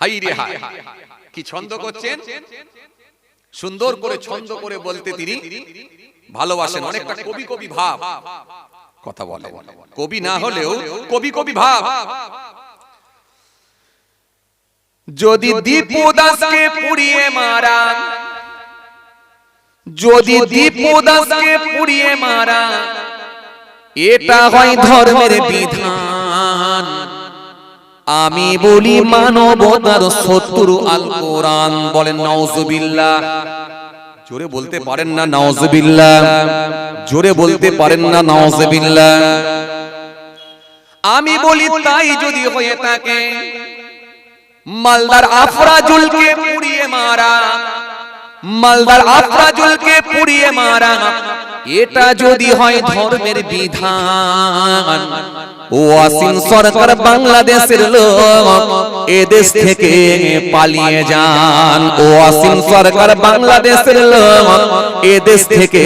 High রে high, কি ছন্দ করছেন, সুন্দর করে ছন্দ করে বলতে তিনি ভালোবাসেন। অনেকটা কবি কবি ভাব কথা বলে, কবি না হলেও কবি কবি ভাব। যদি দীপু দাসকে পুড়িয়ে মারা, যদি দীপু দাসকে পুড়িয়ে মারা, এটা হয় ধর্মের বিধান। আমি বলি মানবতার শত্রু আল কোরআন। বলেন নাউজুবিল্লাহ। জোরে বলতে পারেন না নাউজুবিল্লাহ? জোরে বলতে পারেন না নাউজুবিল্লাহ? আমি বলি তাই যদি হয়ে থাকে, মালদার আফরাজুলকে পুড়িয়ে মারা, মালদার আফরাজুলকে পুড়িয়ে মারা, এটা যদি হয় ধর্মের বিধান, ওয়াসিম সরকার বাংলাদেশের লোক, এদেশ থেকে পালিয়ে যান। ওয়াসিম সরকার বাংলাদেশের লোক, এদেশ থেকে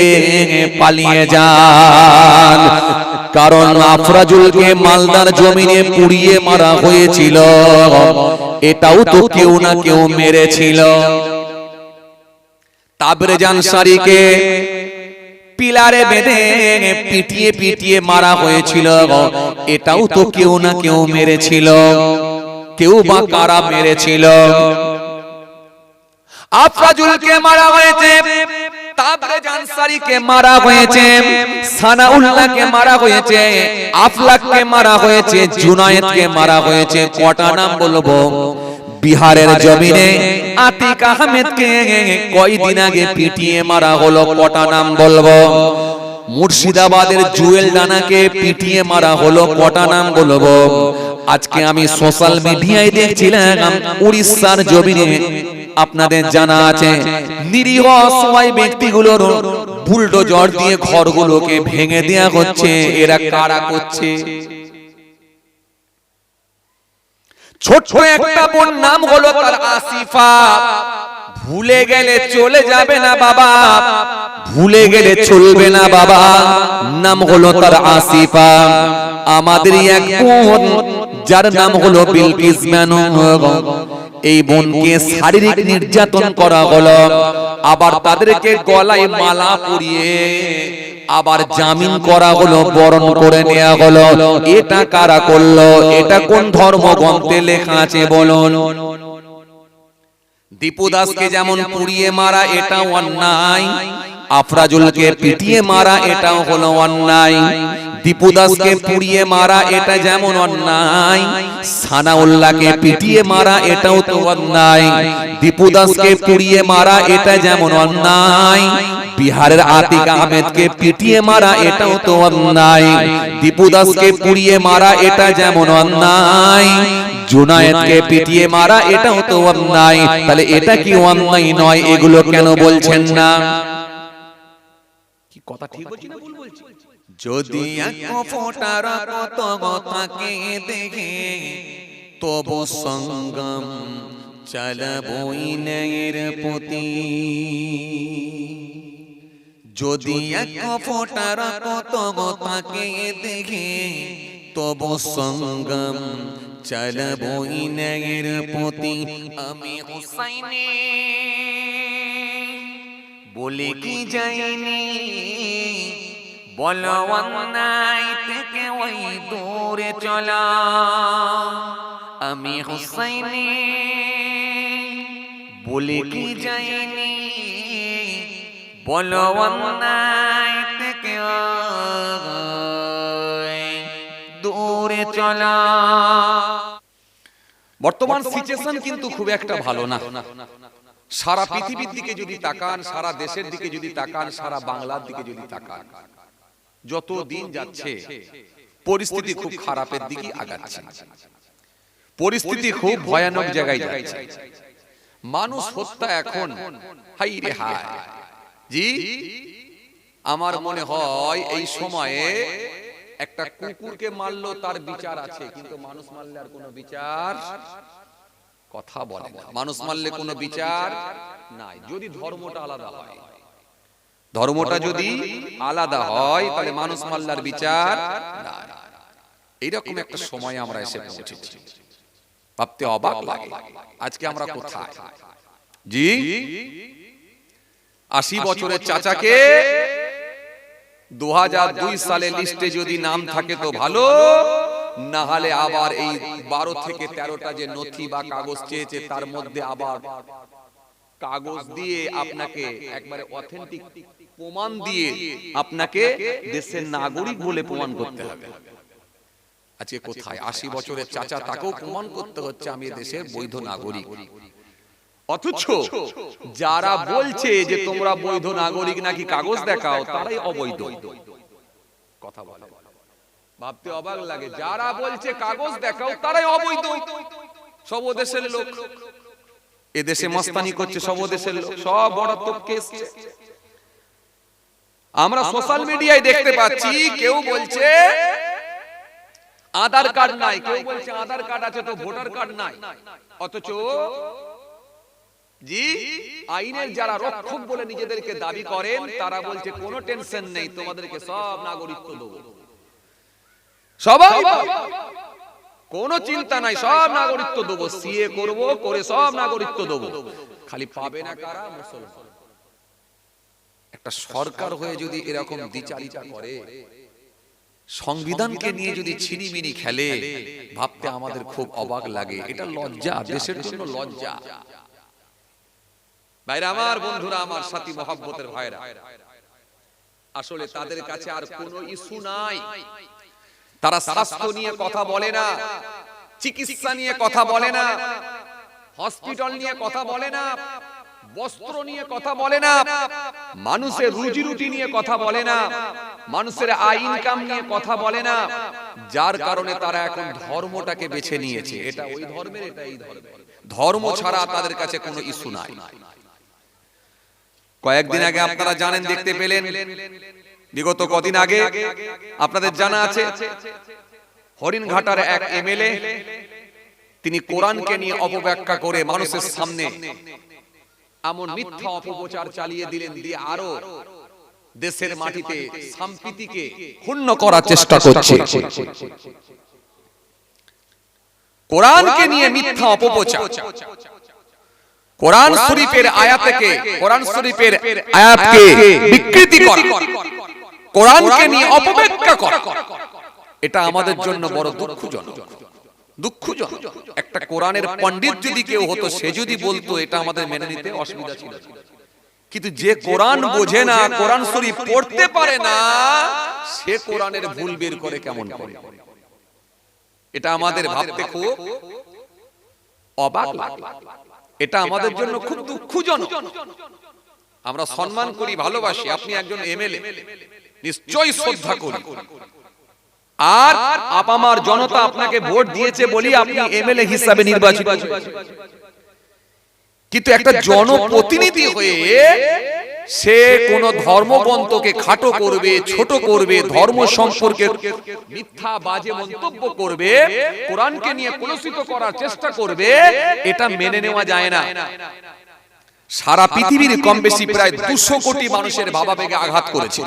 পালিয়ে যান। কারণ আফরাজুলকে মালদার জমিনে পুড়িয়ে মারা হয়েছিল, এটাও তো কেউ না কেউ মেরেছিল। তাবরেজ আনসারীকে পিলারে বেঁধে পিটিয়ে পিটিয়ে মারা হয়েছিল, এটাও তো কেউ না কেউ মেরেছিল। কেউ বা কারা মেরেছিল? আফরাজুলকে মারা হয়েছে, তাবরেজ আনসারীকে মারা হয়েছে, সানাউল্লাহকে মারা হয়েছে, আফলাককে মারা হয়েছে, জুনায়েদকে মারা হয়েছে। কটা নাম বলবো? বিহারের জমিনে আতিক আহমেদকে কয়দিন আগে পিটিয়ে মারা হলো, কটা নাম বলবো? মুর্শিদাবাদের জুয়েল ডানাকে পিটিয়ে মারা হলো, কটা নাম বলবো? আজকে আমি সোশ্যাল মিডিয়ায় দেখছিলাম উড়িষ্যার জমিনে, আপনাদের জানা আছে, নিরীহ অসহায় ব্যক্তিগুলোর বুলডোজার দিয়ে ঘরগুলোকে ভেঙে দেয়া হচ্ছে। এরা কারা করছে? ছোট একটা বোন, নাম হলো তার আসিফা। ভুলে গেলে চলে যাবে না বাবা, ভুলে গেলে চলবে না বাবা। নাম হলো তার আসিফা। আমাদের এক বোন, যার নাম হলো বিলকিস বানু, এই বোনকে শারীরিক নির্যাতন করা হলো, আবার তাদেরকে গলায় মালা পরিয়ে আবার জামিন করা হলো, বরণ করে নেওয়া হলো। এটা কারা করলো? এটা কোন ধর্মগ্রন্থে লেখা আছে বলুন? দীপু দাসকে যেমন পুড়িয়ে মারা, এটাও অন্যায়। আফরাজুলকে পিটিয়ে মারা, এটাও হলো অন্যায়। দীপু দাসকে পুড়িয়ে মারা, এটা যেমন অন্যায়, সানাউল্লাহকে পিটিয়ে মারা, এটাও তো অন্যায়। দীপু দাসকে পুড়িয়ে মারা, এটা যেমন অন্যায়, বিহারের আতিক আহমেদকে পিটিয়ে মারা, এটাও তো অন্যায়। দীপু দাসকে পুড়িয়ে মারা, এটা যেমন অন্যায়, জুনায়েদকে পিটিয়ে মারা, এটাও তো অন্যায়। তাহলে এটা কি অন্যায় নয়? এগুলো কেন বলছেন না? কি কথা ঠিক বলছি না ভুল বলছি? যদি এক ফোঁটার কত কথাকে দেখে, তবু সঙ্গম চালাবই ন্যায়ের প্রতি। যদি এক ফোঁটার কত কথাকে দেখে, তবু সঙ্গম চালাবই ন্যায়ের প্রতি। আমি হুসাইনে বলে কি যাইনি, বলো অন্যায় থেকে ওই দূরে চলা। আমি হুসাইনে বলে কি যাইনি, বলো অন্যায় থেকে দূরে চলা। বর্তমান সিচুয়েশন কিন্তু খুব একটা ভালো না। সারা পৃথিবীর দিকে যদি তাকান, সারা দেশের দিকে যদি তাকান, সারা বাংলার দিকে যদি তাকান, যত দিন যাচ্ছে পরিস্থিতি খুব খারাপের দিকে আগাচ্ছে। পরিস্থিতি খুব ভয়ানক জায়গায় যাচ্ছে। মানুষ হত্যা এখন হাই রে হাই। জি, আমার মনে হয় এই সময়ে একটা কুকুরকে মারলো তার বিচার আছে, কিন্তু মানুষ মারলে আর কোনো বিচার কথা বলে না। মানুষ মারলে কোনো বিচার নাই। যদি ধর্মটা আলাদা হয়, ধর্মটা যদি আলাদা হয়, তাহলে মানুষ মাল্লার বিচার নাই। এইরকম একটা সময় আমরা এসে পৌঁছেছি। ভাবতে অবাক লাগে আজকে আমরা কোথায়। জি ৮০ বছরের চাচাকে ২০০২ সালে লিস্টে যদি নাম থাকে তো ভালো, না হলে আবার এই ১২ থেকে ১৩টা যে নথি বা কাগজ চেয়েছে তার মধ্যে আবার কাগজ দিয়ে আপনাকে একবারে অথেন্টিক প্রমাণ দিয়ে আপনাকে দেশের নাগরিক বলে প্রমাণ করতে হবে। আজকে কোথায় ৮০ বছরের চাচা, তাকেও প্রমাণ করতে হচ্ছে আমি দেশের বৈধ নাগরিক। অথচ যারা বলছে যে তোমরা বৈধ নাগরিক নাকি কাগজ দেখাও, তারাই অবৈধ কথা বলে। ভাবতে অবাক লাগে, যারা বলছে কাগজ দেখাও তারাই অবৈধ। সব দেশের লোক এদেশে মস্তানি করছে, সব দেশের লোক, সব বড় তপকে এসছে। আমরা সোশ্যাল মিডিয়ায় দেখতে পাচ্ছি কেউ বলছে আধার কার্ড নাই, কেউ বলছে আধার কার্ড আছে তো ভোটার কার্ড নাই। অথচ জি আইনের যারা রক্ষক বলে নিজেদেরকে দাবি করেন তারা বলছে কোনো টেনশন নেই, তোমাদেরকে সব নাগরিকত্ব দেব, সবাই কোনো চিন্তা নাই, সব নাগরিকত্ব দেব, সিএ করব, করে সব নাগরিকত্ব দেব। খালি পাবে না কারা? মুসলমান। একটা সরকার হয়ে যদি এরকম দ্বিচারিতা করে, সংবিধানকে নিয়ে যদি ছিনিমিনি খেলে, ভাবতে আমাদের খুব অবাক লাগে। এটা লজ্জা, দেশের জন্য লজ্জা। ভাইরা আমার, বন্ধুরা আমার, সাথী মহব্বতের ভাইরা, আসলে তাদের কাছে আর কোনো ইস্যু নাই। তারা স্বাস্থ্য নিয়ে কথা বলে না, চিকিৎসা নিয়ে কথা বলে না, হসপিটাল নিয়ে কথা বলে না, বস্ত্র নিয়ে কথা বলে না, মানুষের রুজি রুটি নিয়ে কথা বলে না, মানুষের আয় ইনকাম নিয়ে কথা বলে না। যার কারণে তারা এখন ধর্মটাকে বেছে নিয়েছে, এটা ওই ধর্মের, এটা এই ধর্মের। ধর্ম ছাড়া তাদের কাছে কোনো ইস্যু নাই। কয়েকদিন আগে আপনারা জানেন, দেখতে পেলেন, বিগত কদিন আগে আপনাদের জানা আছে, হরিণঘাটার এক এমএলএ তিনি কোরআনকে নিয়ে অপব্যাখ্যা করে মানুষের সামনে এমন মিথ্যা অপপ্রচার চালিয়ে দিলেন, দিয়ে আরো দেশের মাটিতে সম্প্রীতিকে ক্ষুণ্ণ করার চেষ্টা করছে। কোরআনকে নিয়ে মিথ্যা অপপ্রচার, কোরআন শরীফের আয়াতকে, কোরআন শরীফের আয়াতকে বিকৃতি করা, কোরআনকে নিয়ে অপব্যাখ্যা করা, এটা আমাদের জন্য বড় দুঃখজনক। দুঃখজনক। একটা কোরআনের পণ্ডিত যদি কেউ হতো, সে যদি বলতো, এটা আমাদের মেনে নিতে অসুবিধা ছিল। কিন্তু যে কোরআন বোঝে না, কোরআন শরীফ পড়তে পারে না, সে কোরআনের ভুল বের করে কেমন করে? এটা আমাদের ভাবতে খুব অবাক লাগে। এটা আমাদের জন্য খুব দুঃখজনক। আমরা সম্মান করি, ভালোবাসি। আপনি একজন এমএলএ, নিশ্চয়ই শ্রদ্ধা করি। আর আপামার জনতা আপনাকে ভোট দিয়েছে বলি আপনি এমএলএ হিসাবে নির্বাচিত। কিন্তু একটা জনপ্রতিনিধি হয়ে সে কোন ধর্মগ্রন্থকে খাটো করবে, ছোট করবে, ধর্ম সম্পর্কে মিথ্যা বাজে মন্তব্য করবে, কোরআনকে নিয়ে কলুষিত করার চেষ্টা করবে, এটা মেনে নেওয়া যায় না। সারা পৃথিবীর কম বেশি প্রায় ২০০ কোটি মানুষের ভাবাবেগে আঘাত করেছে,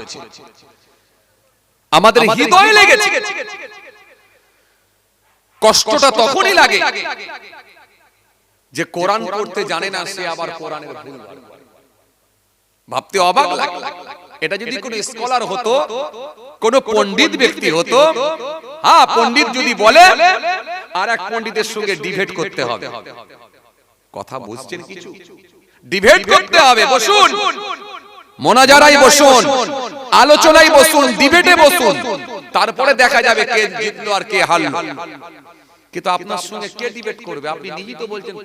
আমাদের হৃদয়ে লেগেছে। কষ্টটা তখনই লাগে যে কোরআন পড়তে জানে না, সে আবার কোরআনের ভুল। ভাবতে অবাক লাগে। এটা যদি কোন স্কলার হতো, কোন পণ্ডিত ব্যক্তি হতো, হ্যাঁ, পণ্ডিত যদি বলে আর এক পণ্ডিতের সঙ্গে ডিবেট করতে হবে। কথা বুঝছেন? কিছু ডিবেট করতে হবে, বসুন, মোনাজারায় বসুন, আলোচনায় বসুন, ডিবেটে বসুন, তারপরে দেখা যাবে কে জিতলো আর কে হারলো। কিন্তু আপনার সঙ্গে কে ডিবেট করবে? আপনি নিজেই তো বলছেন,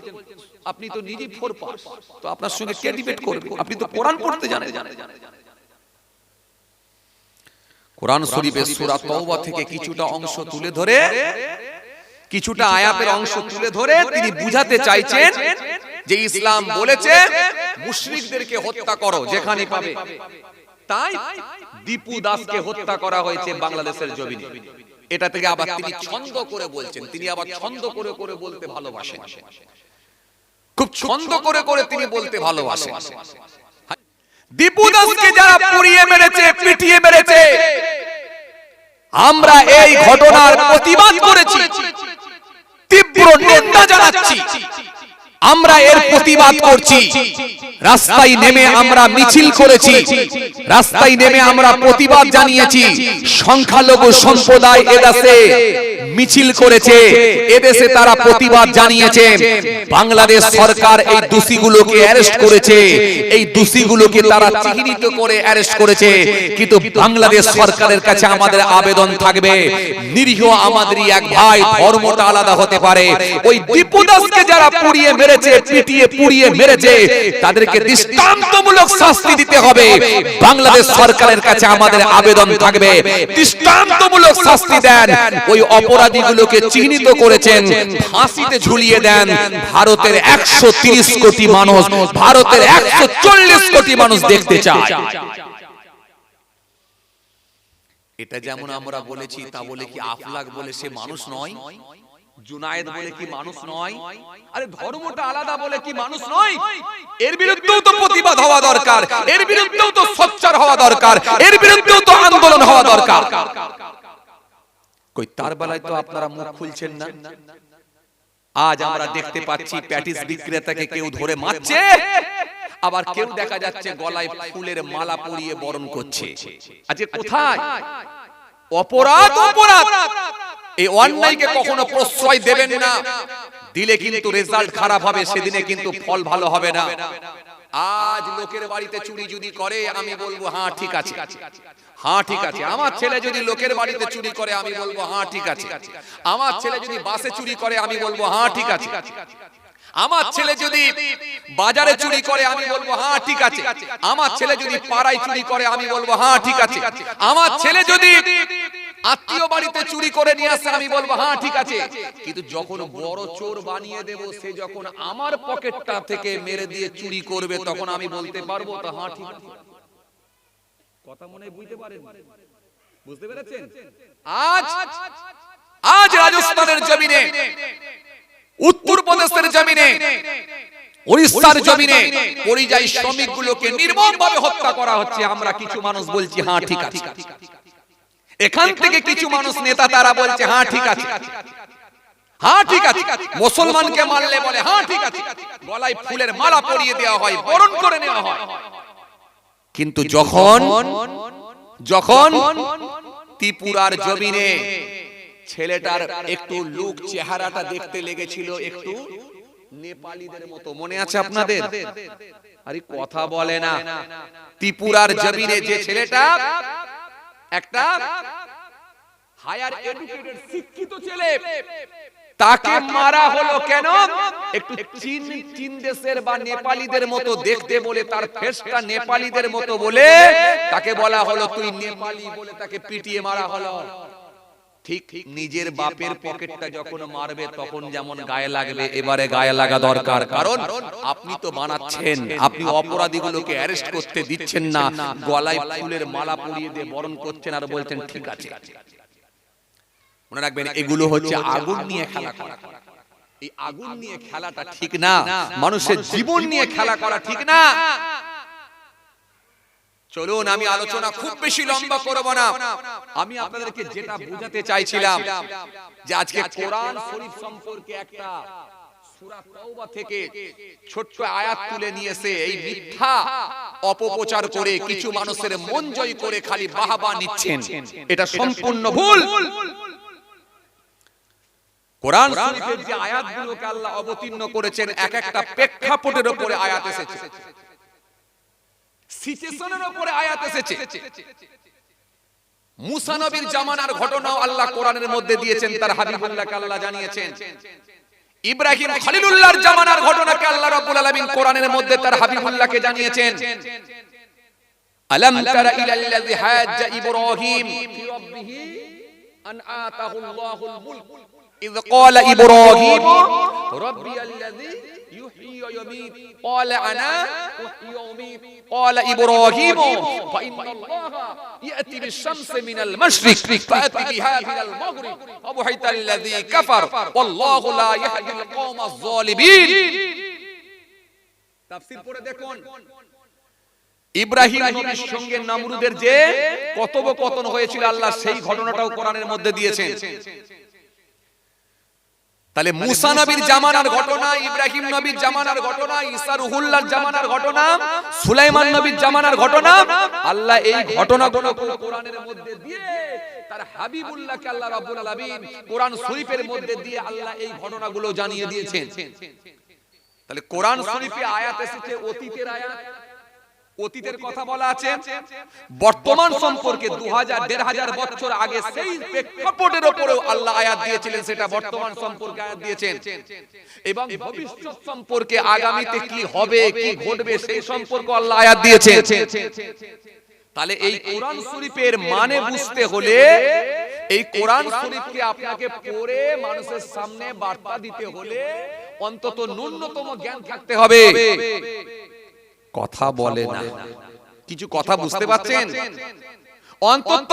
আপনি তো নিজেই 4 পাস, তো আপনার সঙ্গে কে ডিবেট করবে? আপনি তো কোরআন পড়তে জানেন। কোরআন শরীফের সূরা তাওবা থেকে কিছুটা অংশ তুলে ধরে, কিছুটা আয়াতের অংশ তুলে ধরে তিনি বুঝাতে চাইছেন যে ইসলাম বলেছে মুশরিকদেরকে হত্যা করো যেখানে পাবে। তাই দীপু দাসকে হত্যা করা হয়েছে বাংলাদেশের জমিনে। এটা থেকে আবার তিনি ছন্দ করে বলছেন, তিনি আবার ছন্দ করে করে বলতে ভালোবাসেন, খুব ছন্দ করে করে তিনি বলতে ভালোবাসেন। দীপু দাসকে যারা পুড়িয়ে মেরেছে, পিটিয়ে মেরেছে, আমরা এই ঘটনার প্রতিবাদ করেছি। তীব্র নিন্দা জানাচ্ছি। আমরা এর প্রতিবাদ করছি। রাস্তায় নেমে আমরা মিছিল করেছি, রাস্তায় নেমে আমরা প্রতিবাদ জানিয়েছি। সংখ্যালঘু সম্প্রদায় এদেশে মিছিল করেছে, এদেশে তারা প্রতিবাদ জানিয়েছে। বাংলাদেশ সরকার এই দোষীগুলোকে অ্যারেস্ট করেছে, এই দোষীগুলোকে তারা চিহ্নিত করে অ্যারেস্ট করেছে। কিন্তু বাংলাদেশ সরকারের কাছে আমাদের আবেদন থাকবে, নিরীহ আমাদেরই এক ভাই, ধর্মটা আলাদা হতে পারে। ওই দীপু দাসকে যারা পুড়িয়ে মেরেছে, পিটিয়ে পুড়িয়ে মেরেছে, তাদেরকে দৃষ্টান্তমূলক শাস্তি দিতে হবে। বাংলাদেশ সরকারের কাছে আমাদের আবেদন থাকবে, দৃষ্টান্তমূলক শাস্তি দেন। ওই অপরাধীগুলোকে চিহ্নিত করেছেন, ফাঁসিতে ঝুলিয়ে দেন। ভারতের 130 কোটি মানুষ, ভারতের 140 কোটি মানুষ দেখতে চায়। এটা যেমন আমরা বলেছি, তা বলে কি আফলাক বলে সে মানুষ নয়? জুনায়েদ বলে কি মানুষ নয়? আরে ধর্মটা আলাদা বলে কি মানুষ নয়? এর বিরুদ্ধেও তো প্রতিবাদ হওয়া দরকার, এর বিরুদ্ধেও তো সোচ্চার হওয়া দরকার, এর বিরুদ্ধেও তো আন্দোলন হওয়া দরকার। কই তার বেলায় তো আপনারা মুখ খুলছেন না। আজ আমরা দেখতে পাচ্ছি প্যাটিস বিক্রেতাকে কেউ ধরে মারছে, আবার কেউ দেখা যাচ্ছে গলায় ফুলের মালা পরিয়ে বরণ করছে। আজকে কোথায় অপরাধ? অপরাধ। এই অন্যায়কে কখনো প্রশ্রয় দেবেন না, দিলে কিন্তু রেজাল্ট খারাপ হবে, সেদিনে কিন্তু ফল ভালো হবে না। আজ লোকের বাড়িতে চুরি যদি করে আমি বলবো হ্যাঁ ঠিক আছে, হ্যাঁ ঠিক আছে। আমার ছেলে যদি লোকের বাড়িতে চুরি করে আমি বলবো হ্যাঁ ঠিক আছে। আমার ছেলে যদি বাসে চুরি করে আমি বলবো হ্যাঁ ঠিক আছে। আমার ছেলে যদি বাজারে চুরি করে আমি বলবো হ্যাঁ ঠিক আছে। আমার ছেলে যদি পাড়ায় চুরি করে আমি বলবো হ্যাঁ ঠিক আছে। আমার ছেলে যদি আত্মীয় বাড়িতে চুরি করে নিয়ে আসে আমি বলবো হ্যাঁ ঠিক আছে। কিন্তু যখন বড় চোর বানিয়ে দেব, সে যখন আমার পকেটটা থেকে মেরে দিয়ে চুরি করবে, তখন আমি বলতে পারবো তো হ্যাঁ ঠিক আছে। কথা মনে বুঝতে পারেন? বুঝতে পেরেছেন? আজ রাজস্থানের জমিনে, উত্তরপ্রদেশের জমিনে, ওড়িশার জমিনে পরিযায়ী শ্রমিকগুলোকে নির্মমভাবে হত্যা করা হচ্ছে। আমরা কিছু মানুষ বলছি হ্যাঁ ঠিক আছে। এখান থেকে কিছু মানুষ নেতা তারা বলছে হ্যাঁ ঠিক আছে, হ্যাঁ ঠিক আছে। মুসলমানকে মারলে বলে হ্যাঁ ঠিক আছে, গলায় ফুলের মালা পরিয়ে দেওয়া হয়, বরণ করে নেওয়া হয়। কিন্তু যখন ত্রিপুরার জমিনে ছেলেটার একটু লুক চেহারাটা দেখতে লেগেছিল একটু নেপালিদের মতো, মনে আছে আপনাদের? আরে কথা বলে না। ত্রিপুরার জমিনে যে ছেলেটা একটা হায়ার এডুকেটেড শিক্ষিত ছেলে, তাকে মারা হলো কেন? একটু চীন দেশের বা নেপালিদের মতো দেখতে বলে, তার ফেসটা নেপালিদের মতো বলে তাকে বলা হলো তুই নেপালি বলে তাকে পিটিয়ে মারা হলো। ঠিক নিজের বাপের পকেটটা যখন মারবে তখন যেমন গায়ে লাগবে, এবারে গায়ে লাগা দরকার। কারণ আপনি তো বানাচ্ছেন, আপনি অপরাধীগুলোকে অ্যারেস্ট করতে দিচ্ছেন না, গলায় ফুলের মালা পরিয়ে দিয়ে বরণ করছেন আর বলছেন ঠিক আছে। মনে রাখবেন, এগুলো হচ্ছে আগুন নিয়ে খেলা করা। এই আগুন নিয়ে খেলাটা ঠিক না, মানুষের জীবন নিয়ে খেলা করা ঠিক না। চলুন, আমি আলোচনা খুব বেশি লম্বা করব না। আমি আপনাদেরকে যেটা বোঝাতে চাইছিলাম যে আজকে কোরআন শরীফ সম্পর্কে একটা সূরা তাওবা থেকে ছোট্ট আয়াত তুলে নিয়েছে, এই মিথ্যা অপপ্রচার করে কিছু মানুষের মন জয় করে খালি বাহবা নিচ্ছেন, এটা সম্পূর্ণ ভুল। কোরআন শরীফের যে আয়াতগুলোকে আল্লাহ অবতীর্ণ করেছেন, এক একটা প্রেক্ষাপটের উপরে আয়াত এসেছে, সিচুয়েশনের উপরে আয়াত এসেছে। মুসা নবীর জামানার ঘটনাও আল্লাহ কোরআনের মধ্যে দিয়েছেন, তার হাবিবুল্লাহকে আল্লাহ জানিয়েছেন। ইব্রাহিম খলিলুল্লাহর জামানার ঘটনাকে আল্লাহ রাব্বুল আলামিন কোরআনের মধ্যে তার হাবিবুল্লাহকে জানিয়েছেন। আলাম তারা ইলাল্লাযী হাজ্জা ইব্রাহিম ফি রাব্বিহি আন আতাহুল্লাহুল মুলক ইয ক্বালা ইব্রাহিম রাব্বিয়াল্লাযী يحيي ويميت قال أنا أحيي وأميت قال إبراهيم فإن الله يأتي بالشمس من المشرق فأت بها من المغرب فبهت الذي كفر والله لا يهدي القوم الظالمين তাফসীর পড়ে দেখুন, ইব্রাহিম নবীর সঙ্গে নমরুদের যে কথোপকথন হয়েছিল, আল্লাহ সেই ঘটনাটাও কোরআনের মধ্যে দিয়েছেন। তাহলে মুসা নবীর জামানার ঘটনা, ইব্রাহিম নবীর জামানার ঘটনা, ঈসা রুহুল্লাহর জামানার ঘটনা, সুলাইমান নবীর জামানার ঘটনা, আল্লাহ এই ঘটনাগুলো কোরআনের মধ্যে দিয়ে তার হাবিবুল্লাহকে আল্লাহ রাব্বুল আলামিন কোরআন শরীফের মধ্যে দিয়ে আল্লাহ এই ঘটনাগুলো জানিয়ে দিয়েছেন। তাহলে কোরআন শরীফে আয়াত এসেছে অতীতের আয়াত, অতীতের কথা বলা আছে, বর্তমান সম্পর্কে 2000-1500 বছর আগে সেই প্রেক্ষাপটের উপরেও আল্লাহ আয়াত দিয়েছিলেন, সেটা বর্তমান সম্পর্কে আয়াত দিয়েছেন, এবং ভবিষ্যৎ সম্পর্কে আগামীতে কি হবে কি ঘটবে সেই সম্পর্কে আল্লাহ আয়াত দিয়েছেন। তাহলে এই কোরআন শরীফের মানে বুঝতে হলে এই কোরআন শরীফকে আপনাকে পড়ে মানুষের সামনে বার্তা দিতে হলে অন্তত ন্যূনতম জ্ঞান থাকতে হবে। কথা বলে না, কিছু কথা বুঝতে পারছেন? অন্তত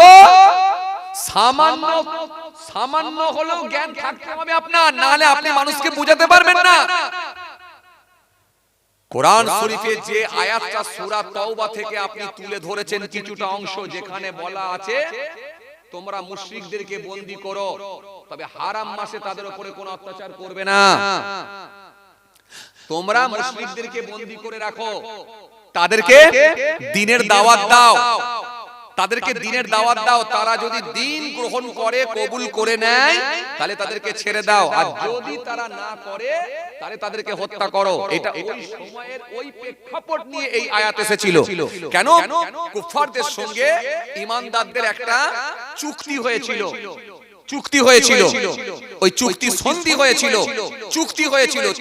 সামান্য হলেও জ্ঞান থাকতে হবে আপনার, না হলে আপনি মানুষকে বুঝাতে পারবেন না। কোরআন শরীফে যে আয়াতটা সূরা তাওবা থেকে আপনি তুলে ধরেছেন কিছুটা অংশ, যেখানে বলা আছে তোমরা মুশরিকদেরকে বন্দী করো, তবে হারাম মাসে তাদের উপরে কোনো অত্যাচার করবে না। তোমরা মুশরিকদেরকে বন্দী করে রাখো, তাদেরকে দ্বীনের দাওয়াত দাও, তাদেরকে দ্বীনের দাওয়াত দাও, তারা যদি দ্বীন গ্রহণ করে কবুল করে নেয় তাহলে তাদেরকে ছেড়ে দাও, আর যদি তারা না করে তাহলে তাদেরকে হত্যা করো। এটা ওই সময়ের ওই প্রেক্ষাপট নিয়ে এই আয়াত এসেছিল। কেন? কুফফারদের সঙ্গে ঈমানদারদের একটা চুক্তি হয়েছিল, ওই চুক্তি সন্ধি হয়েছিল,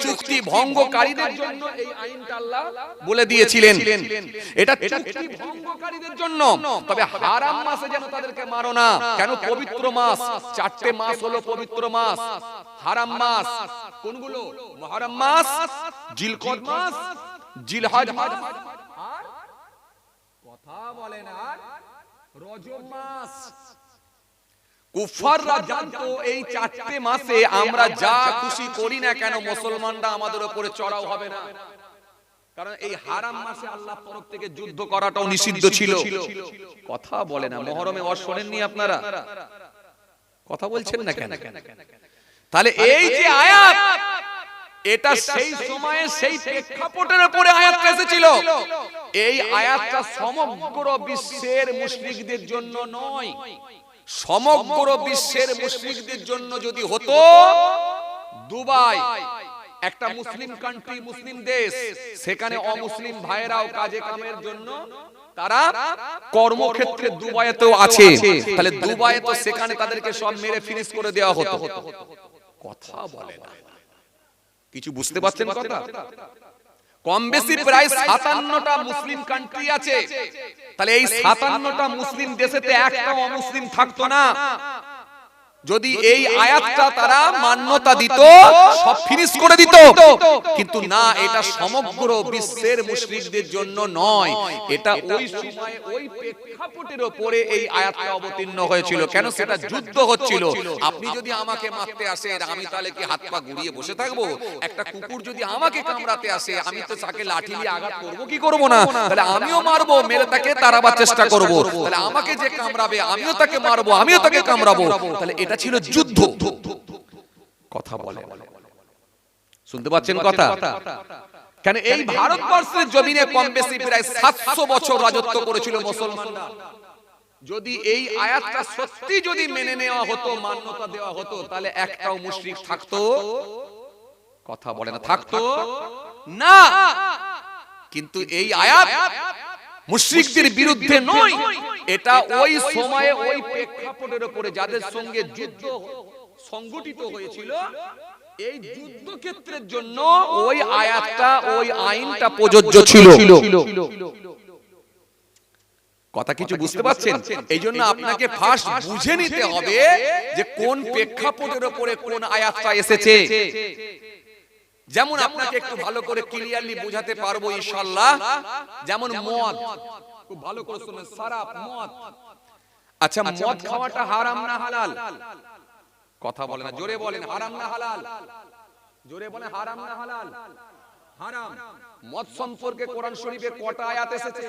চুক্তি ভঙ্গকারীদের জন্য এই আইনটা আল্লাহ বলে দিয়েছিলেন, এটা চুক্তি ভঙ্গকারীদের জন্য। তবে হারাম মাসে যেন তাদেরকে মারো না। কেন? পবিত্র মাস, 4টে মাস হলো পবিত্র মাস, হারাম মাস কোনগুলো? মুহররম মাস, জিলকদ মাস, জিলহজ মাস, আর কথা বলেন আর রজব মাস। কুফফাররা জানতো এই 4টে মাসে আমরা যা খুশি করি না কেন মুসলমানরা আমাদের উপরে চড়াও হবে না, কারণ এই হারাম মাসে আল্লাহর তরফ থেকে যুদ্ধ করাটাও নিষিদ্ধ ছিল। কথা বলে না, মুহররমে ওয়াজ শোনেননি আপনারা? কথা বলছেন না কেন? তাহলে এই যে আয়াত, এটা সেই সময়ে সেই প্রেক্ষাপটের উপরে আয়াতটা এসেছিল। এই আয়াতটা সমগ্র বিশ্বের মুশরিকদের জন্য নয়, সমগ্র বিশ্বের মুশরিকদের জন্য যদি হতো, দুবাই একটা মুসলিম কান্ট্রি, মুসলিম দেশ, সেখানে অমুসলিম ভাইরাও কাজে কামের জন্য তারা কর্মক্ষেত্রে দুবাইতেও আছে, তাহলে দুবাইয়ে তো সেখানে তাদেরকে সব মেরে ফিনিশ করে দেওয়া হতো। কথা বলে না, কিছু বুঝতে পারছেন কথা? কম বেশি প্রায় 57টা মুসলিম কান্ট্রি আছে, তাহলে এই 57টা মুসলিম দেশেতে একটা অমুসলিম থাকতো না। যদি এই আয়াতটা তারা মান্যতা দিত, সব ফিনিশ করে দিত, কিন্তু না, এটা সমগ্র বিশ্বের মুশরিকদের জন্য নয়, এটা ওই সময় ওই প্রেক্ষাপটের উপরে এই আয়াতটা অবতীর্ণ হয়েছিল। কেন? সেটা যুদ্ধ হচ্ছিল। আপনি যদি আমাকে মারতে আসেন, আমি তাহলে কি হাত পা গুড়িয়ে বসে থাকবো? একটা কুকুর যদি আমাকে কামড়াতে আসে, আমি তো তাকে লাঠি দিয়ে আঘাত করবো কি করবো না? তাহলে আমিও মারবো, মেরে তাকে তাড়াবার চেষ্টা করব। তাহলে আমাকে যে কামড়াবে আমিও তাকে মারবো, আমিও তাকে কামড়াবো। তাহলে এটা ছিল যুদ্ধ। কথা বলে, শুনতে পাচ্ছেন কথা? কেন? এই ভারতবর্ষের জমিনে কম বেশি প্রায় 700 বছর রাজত্ব করেছিল মুসলমানরা। যদি এই আয়াতটা সত্যি যদি মেনে নেওয়া হতো, মান্যতা দেওয়া হতো, তাহলে একটাও মুশরিক থাকতো? কথা বলে না, থাকতো না। কিন্তু এই আয়াত মুশরিকদের বিরুদ্ধে নয়, এটা ওই সময়ে ওই প্রেক্ষাপটের উপরে যাদের সঙ্গে যুদ্ধ সংগঠিত হয়েছিল, এই যুদ্ধক্ষেত্রের জন্য ওই আয়াতটা, ওই আইনটা প্রযোজ্য ছিল। কথা কিছু বুঝতে পারছেন? এই জন্য আপনাকে ফার্স্ট বুঝে নিতে হবে যে কোন প্রেক্ষাপটের উপরে কোন আয়াতটা এসেছে। যেমন আপনাকে একটু ভালো করে ক্লিয়ারলি বোঝাতে পারবো ইনশাআল্লাহ। যেমন মদ, খুব ভালো করে শুনুন, শরাব, মদ। আচ্ছা, মদ খাওয়াটা হারাম না হালাল? কথা বলেন না, জোরে বলেন, হারাম না হালাল? জোরে বলেন, হারাম না হালাল? হারাম। মদ সম্পর্কে কোরআন শরীফে কটা আয়াত এসেছে?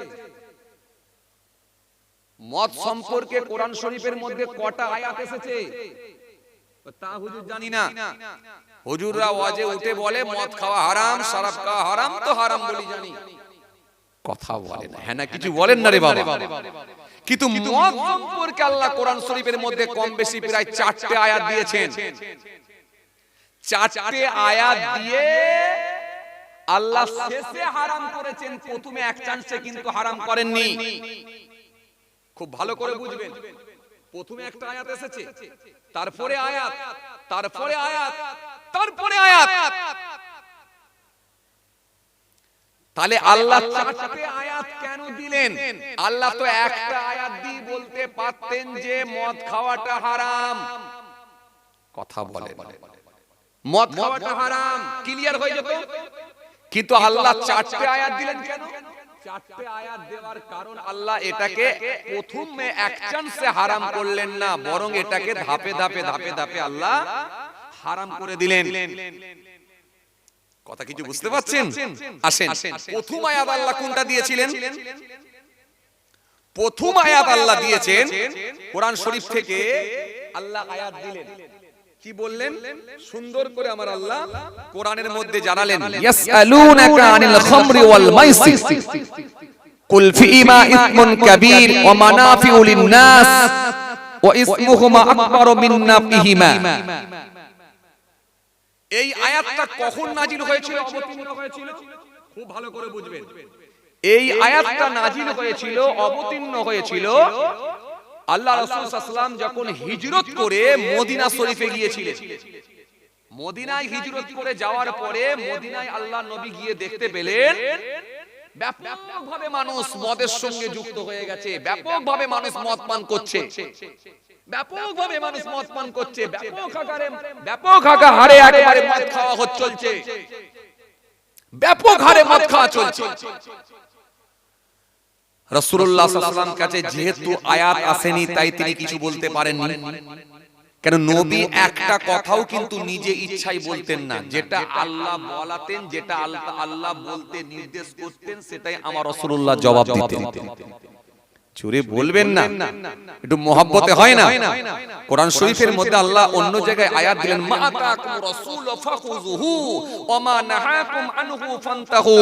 মদ সম্পর্কে কোরআন শরীফের মধ্যে কটা আয়াত এসেছে? তা হুজুর জানি না, হুজুররা ওয়াজে উঠে বলে মদ খাওয়া হারাম, শরাব খাওয়া হারাম, তো হারাম বলি জানি, কথা বলে না, হ্যাঁ না কিছু বলেন না রে বাবা। কিন্তু মদ সম্পর্কে আল্লাহ কোরআন শরীফের মধ্যে কম বেশি প্রায় 4টে আয়াত দিয়েছেন। 4টে আয়াত দিয়ে আল্লাহ শেষে হারাম করেছেন, প্রথমে এক চান্সে কিন্তু হারাম করেননি। খুব ভালো করে বুঝবেন, প্রথমে একটা আয়াত এসেছে, তারপরে আয়াত, তারপরে আয়াত, তারপরে আয়াত। তাহলে আল্লাহ 4টে আয়াত কেন দিলেন? আল্লাহ তো একটা আয়াত দিয়ে বলতে পারতেন যে মদ খাওয়াটা হারাম, কথা বলে মদ খাওয়াটা হারাম, ক্লিয়ার হয়ে যেত। কিন্তু আল্লাহ 4টে আয়াত দিলেন কেন? 4টে আয়াত দেওয়ার কারণ আল্লাহ এটাকে প্রথমে এক চান্সে হারাম করলেন না, বরং এটাকে ধাপে ধাপে ধাপে ধাপে আল্লাহ হারাম করে দিলেন। কথা কিছু বুঝতে পারছেন? আসেন, প্রথম আয়াত আল্লাহ কোনটা দিয়েছিলেন? প্রথম আয়াত আল্লাহ দিয়েছেন কোরআন শরীফ থেকে। আল্লাহ আয়াত দিলেন, কি বললেন? সুন্দর করে আমার আল্লাহ কোরআনের মধ্যে জানালেন, ইয়াসআলুনাকা আনিল খামরি ওয়াল মাইসির কুল ফীমা ইসমুন কাবীর ওয়া মানাফিউ লিন-নাস ওয়া ইসমুহুমা আকবারু মিন নাফইহিমা। এই আয়াতটা কখন নাজিল হয়েছিল, অবতীর্ণ হয়েছিল? খুব ভালো করে বুঝবেন, এই আয়াতটা নাজিল হয়েছিল, অবতীর্ণ হয়েছিল আল্লাহ রাসূল সাল্লাল্লাহু আলাইহি ওয়াসাল্লাম যখন হিজরত করে মদিনা শরীফে গিয়েছিলেন। মদিনায় হিজরত করে যাওয়ার পরে মদিনায় আল্লাহ নবী গিয়ে দেখতে পেলেন ব্যাপকভাবে মানুষ মদের সঙ্গে যুক্ত হয়ে গেছে, ব্যাপকভাবে মানুষ মদ পান করছে, ব্যাপকভাবে মানুষ মদ পান করছে, ব্যাপক হারে একেবারে মদ খাওয়া চলছে, ব্যাপক হারে মদ খাওয়া চলছে। রাসূলুল্লাহ সাল্লাল্লাহু আলাইহি ওয়াসাল্লাম কাছে যেহেতু আয়াত আসেনি, তাই তিনি কিছু বলতে পারেননি। কেন? নবী একটা কথাও কিন্তু নিজে ইচ্ছাই বলতেন না, যেটা আল্লাহ বলাতেন, যেটা আল্লাহ বলতে নির্দেশ করতেন, সেটাই আমার রাসূলুল্লাহ জবাব দিতেন। চুরি বলবেন না, একটু মহব্বতে হয় না? কোরআন শরীফের মধ্যে আল্লাহ অন্য জায়গায় আয়াত দিলেন, মা আতাকুম রাসূল ফাখুযুহু ওয়া মা নাহাকুম আনহু ফান্তাহু।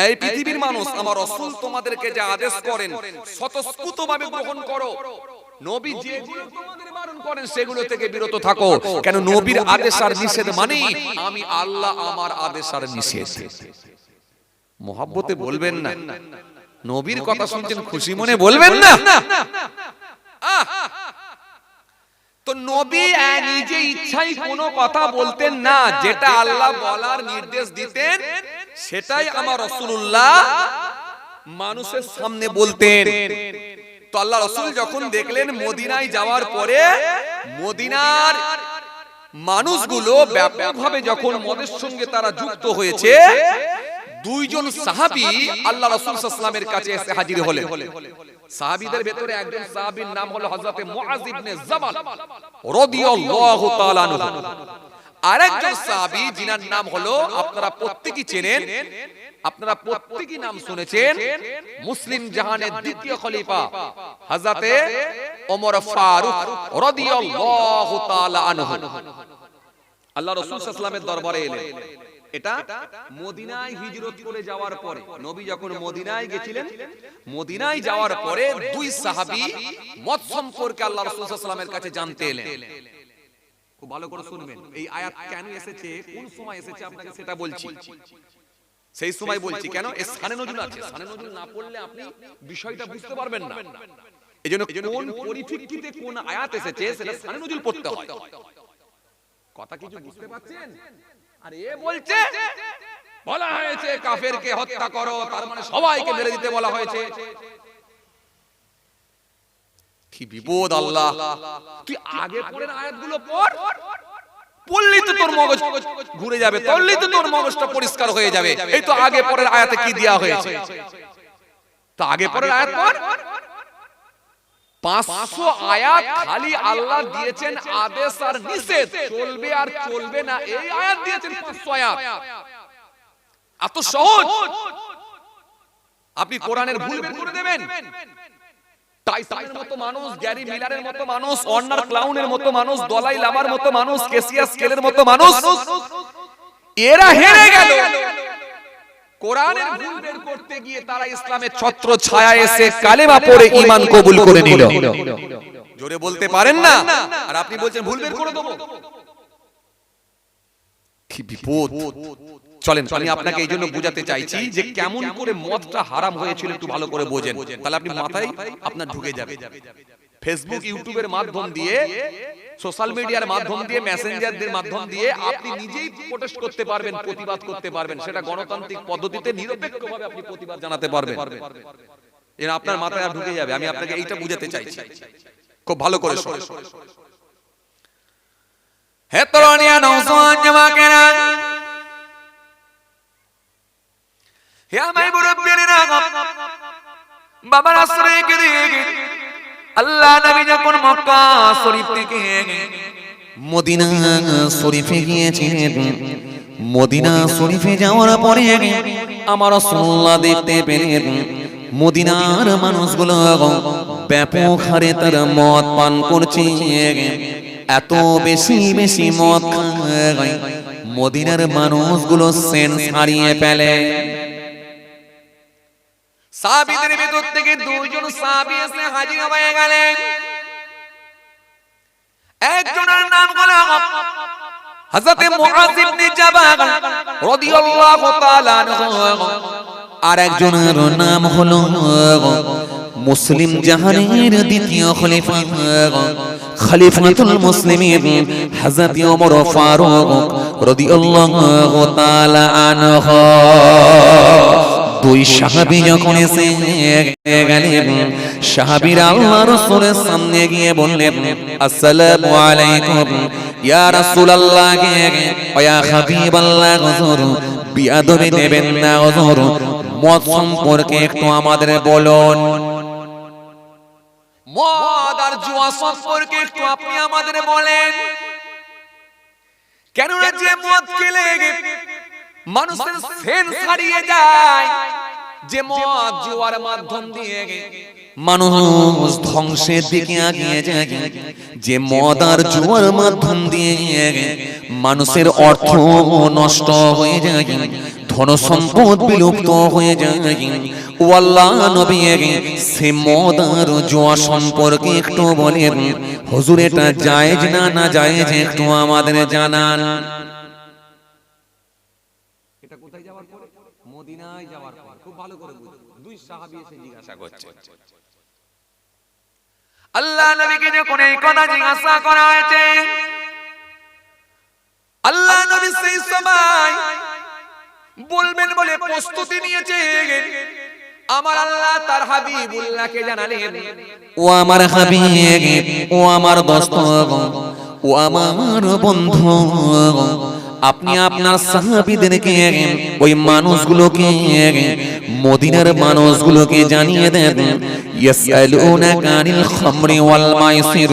এই পৃথিবীর মানুষ, আমার রাসূল তোমাদেরকে যা আদেশ করেন স্বতঃস্ফূর্তভাবে গ্রহণ করো, নবী যেগুলো তোমাদের বারণ করেন সেগুলো থেকে বিরত থাকো। কেন? নবীর আদেশ আর নিষেধ মানে আমি আল্লাহ আমার আদেশ আর নিষেধ। মহব্বতে বলবেন না, নবীর কথা শুনছেন খুশি মনে বলবেন না। তো নবী নিজে ইচ্ছাই কোনো কথা বলতেন না, যেটা আল্লাহ বলার নির্দেশ দিতেন সেটাই আমার রাসূলুল্লাহ মানুষের সামনে বলতেন। তো আল্লাহ রাসূল যখন দেখলেন মদিনায় যাওয়ার পরে মদিনার মানুষগুলো ব্যাপকভাবে যখন মদের সঙ্গে তারা যুক্ত হয়েছে, দুইজন সাহাবী আল্লাহ রাসূল সাল্লাল্লাহু আলাইহি ওয়াসাল্লামের কাছে এসে হাজির হলেন। সাহাবীদের ভেতরে একজন সাহাবীর নাম হলো হযরতে মুআয ইবনে জাবাল রাদিয়াল্লাহু তাআলা আনহু। আরেকজন সাহাবী যিনার নাম হলো, আপনারা প্রত্যেকই চেনেন, আপনারা প্রত্যেকই নাম শুনেছেন, মুসলিম জাহানের দ্বিতীয় খলিফা হযরতে ওমর ফারুক রাদিয়াল্লাহু তাআলা আনহু। আল্লাহ রাসূল সাল্লাল্লাহু আলাইহি ওয়াসাল্লামের দরবারে এলেন। এটা মদিনায় হিজরত করে যাওয়ার পরে, নবী যখন মদিনায় গেছিলেন, মদিনায় যাওয়ার পরে দুই সাহাবী মদ সম্পর্কে আল্লাহ রাসূল সাল্লাল্লাহু আলাইহি ওয়াসাল্লামের কাছে জানতে এলেন। খুব ভালো করে শুনবেন, এই আয়াত কেন এসেছে, কোন সময় এসেছে আপনাকে সেটা বলছি। সেই সময় বলছি কেন, এর শানে নজুল আছে, শানে নজুল না পড়লে আপনি বিষয়টা বুঝতে পারবেন না। এজন্য কোন পরিপ্রেক্ষিতে কোন আয়াত এসেছে সেটা শানে নজুল পড়তে হয়। কথা কিছু বুঝতে পারছেন? আর এ বলছে বলা হয়েছে কাফেরকে হত্যা করো, তার মানে সবাইকে মেরে দিতে বলা হয়েছে। কি বিপদ! আল্লাহ, তুই আগে পড়েন আয়াতগুলো পড়, পড়লেই তো তোর মগজ ঘুরে যাবে, পড়লেই তো তোর মগজটা পরিষ্কার হয়ে যাবে। এই তো আগে পরের আয়াতে কি দেয়া হয়েছে, তো আগে পরের আয়াত পড়। 500 আয়াত খালি আল্লাহ দিয়েছেন আদেশ আর নিষেধ, চলবে আর চলবে না, এই আয়াত দিয়েছেন 500 আয়াত। এত সহজ, আপনি কোরআনের ভুল বের করে দেবেন, টাইসনের মতো মানুষ, গ্যারি মিলারের মতো মানুষ, অর্নার ক্লাউনের মতো মানুষ, দলাই লামার মতো মানুষ, কেসিয়াস স্কেলের মতো মানুষ, এরা হেরে গেল। কোরআনের ভুল বের করতে গিয়ে তারা ইসলামের ছত্র ছায়া এসে কালেমা পড়ে ঈমান কবুল করে নিল। জোরে বলতে পারেন না? আর আপনি বলছেন ভুল বের করে দেবো, কি বিপদ। চলেন, আমি আপনাকে এই জন্য বুঝাতে চাইছি যে কেমন করে মদটা হারাম হয়েছিল একটু ভালো করে বোঝেন, তাহলে আপনি মাথায় আপনার ঢুকে যাবে। ফেসবুক ইউটিউবের মাধ্যম দিয়ে, সোশ্যাল মিডিয়ার মাধ্যম দিয়ে, মেসেঞ্জারদের মাধ্যম দিয়ে আপনি নিজেই প্রোটেস্ট করতে পারবেন, প্রতিবাদ করতে পারবেন। সেটা গণতান্ত্রিক পদ্ধতিতে নিরপেক্ষভাবে আপনি প্রতিবাদ জানাতে পারবেন। এর আপনার মাথায় আর ঢুকে যাবে। আমি আপনাকে এইটা বুঝাতে চাইছি, খুব ভালো করে শুনুন। হে তরুণিয়া নওজোয়ান জামাকেরা, হে আমার মুরব্বিরা, বাবার আশ্রয় কে দিয়ে আল্লাহ নবী যখন মক্কা শরীফ থেকে মদিনা শরীফে গিয়েছিলেন, মদিনা শরীফে যাওয়ার পরে আমার রাসূলুল্লাহ দেখতে পেলেন মদিনার মানুষগুলো ব্যাপক হারে তারা মদ পান করছে। এত বেশি বেশি মদ খায় মদিনার মানুষগুলো সেন্স হারিয়ে ফেলে। সাহাবীদের ভিতর থেকে দুইজন সাহাবী এসে হাজির হয়ে গেলেন। একজনের নাম হলো হযরত মুআয ইবনে জাবাল রাদিয়াল্লাহু তাআলা আনহু, আর একজনের নাম হলো মুসলিম জাহানের দ্বিতীয় খলিফা খলিফাতুল মুসলিমিন হযরত ওমর ফারুক রাদিয়াল্লাহু তাআলা আনহু। দুই সাহাবী যখন এসে গেলেন, সাহাবীরা আল্লাহর রাসূলের সামনে গিয়ে বললেন, আসসালামু আলাইকুম ইয়া রাসূলুল্লাহ, ইয়া হাবিবাল্লাহ, হুজুর বিয়াদবি দেবেন না হুজুর, মদ সম্পর্কে একটু আমাদের বলুন। মদ আর জুয়া সম্পর্কে একটু আপনি আমাদের বলেন। কেন যে মদ খেলে মানুষের সেন্স হারিয়ে যায়, যে মদ জুয়ার মাধ্যম দিয়ে মানুষ ধ্বংসের দিকে এগিয়ে যায়, যে মদ আর জুয়ার মাধ্যম দিয়ে মানুষের অর্থ নষ্ট হয়ে যায়, ধন সম্পদ বিলুপ্ত হয়ে যায়। ও আল্লাহ নবী, সে মদ আর জুয়া সম্পর্কে একটু বলেন হুজুর, এটা জায়েজ না না জায়েজ একটু আমাদের জানান। এটা কোথায় যাওয়ার পরে? মদিনায় যাওয়ার পর। খুব ভালো করে বুঝুন। দুই সাহাবী এসে জিজ্ঞাসা করছে, আল্লাহ নবীকে যখন এই কথা জিজ্ঞাসা করা হয়েছে, আল্লাহ নবী সেই সময় বলবেন বলে প্রস্তুতি নিয়েছে। আমার আল্লাহ তার হাবিবুল্লাহকে জানালেন, ও আমার হাবিব, ও আমার দোস্ত, ও আমার বন্ধু, আপনি আপনার সাহাবীদেরকে ওই মানুষগুলোকে, মদিনার মানুষগুলোকে জানিয়ে দেন, ইয়াসআলুনাকা আনিল খামরি ওয়াল মাইসির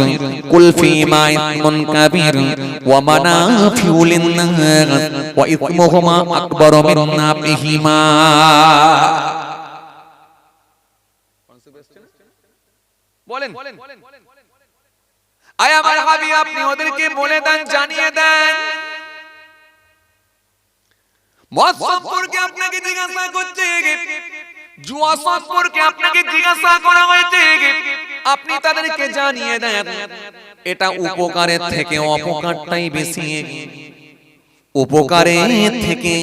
কুল ফীমা ইসমুন কাবীর ওয়া মানাফিউ লিন-নাস ওয়া ইসমুহুমা আকবারু মিন নাফিহিমা। বলেন, আয় আমার হাবিব, আপনি ওদেরকে বলে দেন, জানিয়ে দেন, মদ সম্পর্কে আপনাকে জিজ্ঞাসা করছে, জুয়া সম্পর্কে আপনাকে জিজ্ঞাসা করা হয়েছে, আপনি তাদেরকে জানিয়ে দেন এটা উপকারের থেকে অপকারটাই বেশি, উপকারের থেকে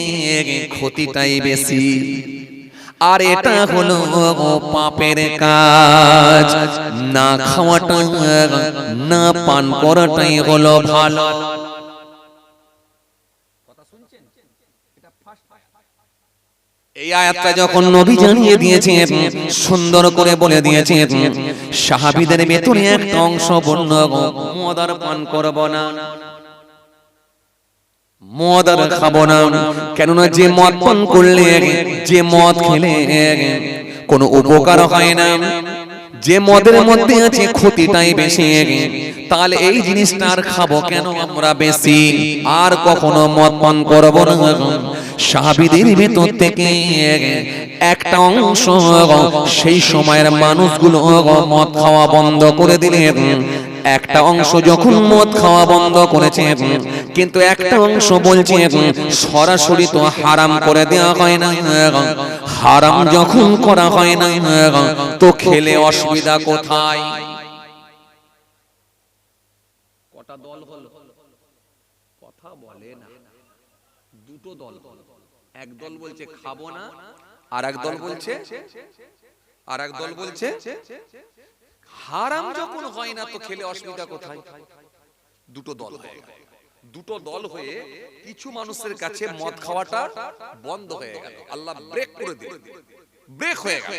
ক্ষতিটাই বেশি, আর এটা হলো পাপের কাজ। না খাওয়াটা না পান করাটাই হলো ভালো। এই আয়াতটা যখন নবী জানিয়ে দিয়েছেন, সুন্দর করে বলে দিয়েছেন, সাহাবীদের ভেতরে একটা অংশ বলল, মদ আর পান করব না, মদ আর খাবো না। কেননা যে মদ পান করলে, যে মদ খেলে কোনো উপকার হয় না, যে মদের মধ্যে আছে ক্ষতিটাই বেশি, তাহলে এই জিনিসটা আর খাবো কেন আমরা বেশি, আর কখনো মদ পান করব না। সাহাবীদের ভেতর থেকে একটা অংশ সেই সময়ের মানুষগুলো মদ খাওয়া বন্ধ করে দিলেন। একটা অংশ যখন মদ খাওয়া বন্ধ করেছে, কিন্তু একটা অংশ বলছে সরাসরি তো হারাম করে দেওয়া হয় না, হারাম যখন করা হয় না তো খেলে অসুবিধা কোথায়? কটা দল হলো? কথা বলে না। দুটো দল, এক দল বলছে খাবো না, আর এক দল বলছে হারাম যখন হয় না তো খেলে অসুবিধা কোথায়? দুটো দল হয়ে গেল। দুটো দল হয়ে কিছু মানুষের কাছে মদ খাওয়াটা বন্ধ হয়ে গেল, আল্লাহ ব্রেক করে দিল, ব্রেক হয়ে গেল।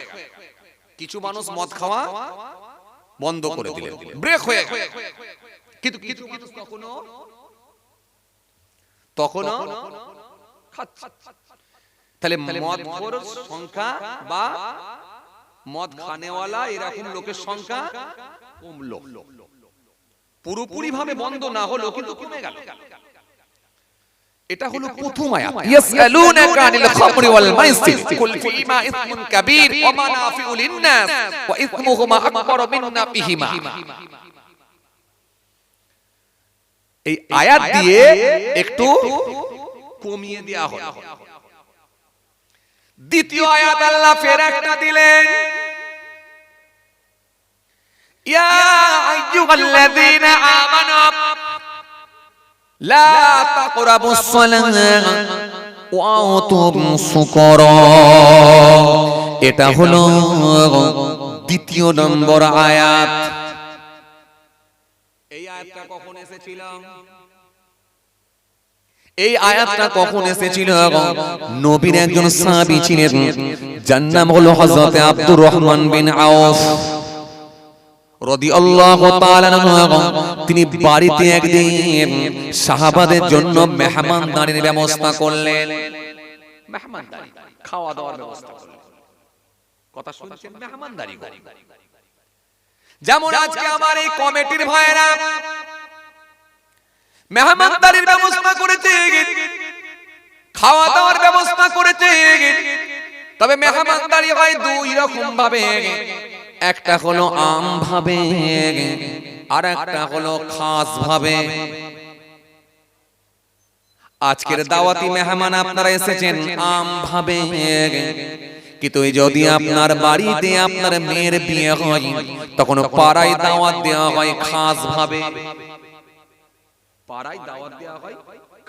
কিছু মানুষ মদ খাওয়া বন্ধ করে দিলেন, ব্রেক হয়ে গেল। কিন্তু কিছু মানুষ তখনও খাচ্ছে। তাহলে মদখোর সংখ্যা বা মদ খানেওয়ালা এরকম লোকের সংখ্যা কমলো, পুরোপুরি ভাবে বন্ধ না হলো কিন্তু কমে গেল। এটা হলো প্রথম আয়াত, ইয়াসআলুনাকা আনিল খামরি ওয়াল মাইসির কুল ফীমা ইসমুন কাবীর ওয়া মানাফিউ লিন-নাস ওয়া ইসমুহুমা আকবারু মিন নাফিহিমা। এই আয়াত দিয়ে একটু কমিয়ে দেয়া হলো। দ্বিতীয় আয়াত আল্লাহ ফের একটা দিলেন, ইয়া আইয়ুহাল্লাযীনা আমানু লা তাকরাবুস সালাহ ওয়া আনতুম সুকারা। এটা হলো দ্বিতীয় নম্বর আয়াত। এই আয়াতটা কখন এসেছিল? এই আয়াতটা কখন এসেছিল? নবীর একজন সাহাবী ছিলেন, যার নাম হলো হযরত আব্দুর রহমান বিন আওফ রাদিয়াল্লাহু তাআলা আনহু। তিনি বাড়িতে একদিন সাহাবাদের জন্য মেহমানদারির ব্যবস্থা করলেন। মেহমানদারি, খাওয়া দাওয়ার ব্যবস্থা করলেন। কথা শুনছেন? মেহমানদারি। যেমন আজকে আমার এই কমিটির ভাইরা মেহমানদারির ব্যবস্থা করেছে, খাওয়া দাওয়ার ব্যবস্থা করেছে। তবে মেহমানদারি হয় দুই রকম ভাবে, একটা হলো আম ভাবে, আর একটা হলো খাস ভাবে। আজকের দাওয়াতি মেহমান আপনারা এসেছেন আম ভাবে, কিন্তু যদি আপনার বাড়িতে আপনার মেয়ের বিয়ে হয় তখন পাড়ায় দাওয়াত দেওয়া হয় খাস ভাবে। পাড়ায় দাওয়াত দেওয়া হয়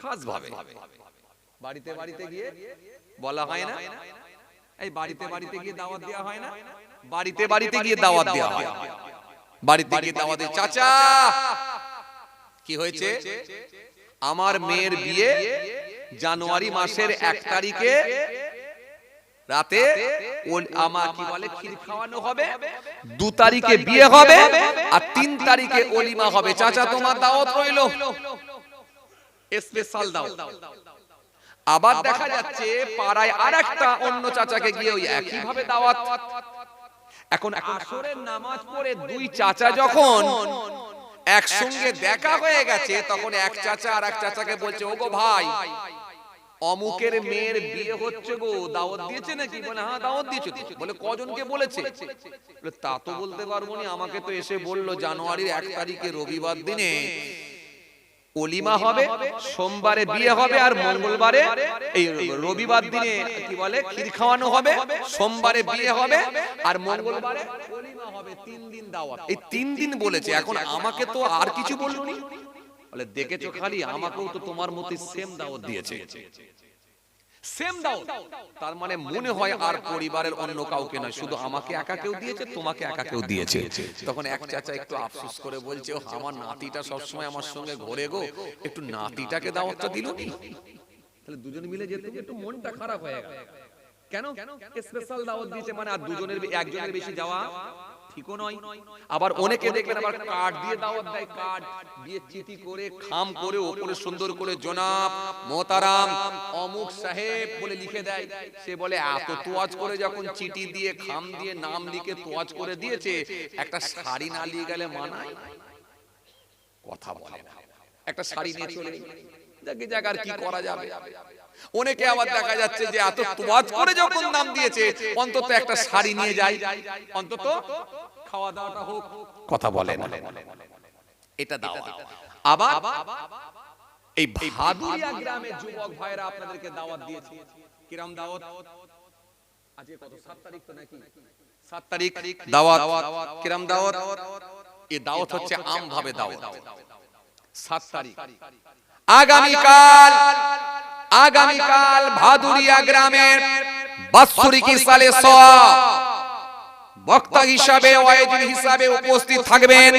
খাস ভাবে। বাড়িতে বাড়িতে গিয়ে বলা হয় না, এই বাড়িতে বাড়িতে গিয়ে দাওয়াত দেওয়া হয় না, বাড়িতে বাড়িতে গিয়ে দাওয়াত দেওয়া হয়। বাড়িতে গিয়ে দাওয়াত দিয়ে, চাচা কি হয়েছে? আমার মেয়ের বিয়ে জানুয়ারি মাসের 1 তারিখে রাতে আমার কি বলে ক্ষীর খাওয়ানো হবে, 2 তারিখে বিয়ে হবে, আর 3 তারিখে ওলিমা হবে। চাচা তোমার দাওয়াত রইলো, স্পেশাল দাওয়াত। আবার দেখা যাচ্ছে পাড়ায় আরেকটা অন্য চাচাকে গিয়ে ওই একই ভাবে দাওয়াত। এখন আসরের নামাজ পড়ে দুই চাচা যখন একসঙ্গে দেখা হয়ে গেছে, তখন এক চাচা আর এক চাচাকে বলছে, ওগো ভাই, অমুকের মেয়ের বিয়ে হচ্ছে গো, দাওয়াত দিয়েছে নাকি? বলে হ্যাঁ দাওয়াত দিয়েছে। বলে কজনকে বলেছে? বলে তা তো বলতে পারবো না, আমাকে তো এসে বললো জানুয়ারির 1 তারিখে রবিবার দিনে ওলিমা হবে, সোমবারে বিয়ে হবে, আর মঙ্গলবারে এই রবিবার দিনে কি বলে ক্ষীর খাওয়ানো হবে, সোমবারে বিয়ে হবে আর মঙ্গলবারে ওলিমা হবে। 3 দিন দাওয়াত। এই 3 দিন বলেছে। এখন আমাকে তো আর কিছু বললনি। বলে দেখেছো খালি, আমাকেও তো তোমার মতই সেম দাওয়াত দিয়েছে, সেম দাওয়াত। তার মানে মনে হয় আর পরিবারের অন্য কাউকে নয়, শুধু আমাকে একা কেউ দিয়েছে, তোমাকে একা কেউ দিয়েছে। তখন এক চাচা একটু আফসোস করে বলছে, ও আমার নাতিটা সবসময় আমার সঙ্গে ঘোরে গো, একটু নাতিটাকে দাওয়াতটা দিল নি। তাহলে দুজন মিলে যেতে একটু মনটা খারাপ হয়ে গেল। কেন? স্পেশাল দাওয়াত দিয়েছে মানে, আর দুজনের একজনের বেশি যাওয়া ঠিকও নয়। আবার অনেকে দেখবেন আবার কার্ড দিয়ে দাওয়াত দেয়, কার্ড দিয়ে চিঠি করে খাম করে ওপরে সুন্দর করে জনাব মোহতারাম অমুক সাহেব বলে লিখে দেয়। সে বলে এত তোয়াজ করে যখন চিঠি দিয়ে খাম দিয়ে নাম লিখে তোয়াজ করে দিয়েছে, একটা শাড়ি না নিয়ে গেলে মানায়? কথা বলে না। একটা শাড়ি নিয়ে চলে যাকে জায়গার কি করা যাবে। অনেকে আবার দেখা যাচ্ছে যে এত তোয়াজ করে যখন দাম দিয়েছে অন্তত একটা শাড়ি নিয়ে যায়, অন্তত খাওয়া দাওয়াটা হোক, কথা বলে না, এটা দাওয়াত। আবার এই ভাদুরিয়া গ্রামের যুবক ভাইরা আপনাদেরকে দাওয়াত দিয়েছে। কিরম দাওয়াত? আজকে কত 7 তারিখ তো নাকি? 7 তারিখ দাওয়াত। কিরম দাওয়াত? এই দাওয়াত হচ্ছে আম ভাবে দাওয়াত। 7 তারিখ আগামীকাল ভাদুরিয়া গ্রামের বাৎসরিক সালে বক্তা হিসাবে ওয়াইজিন হিসাবে উপস্থিত থাকবেন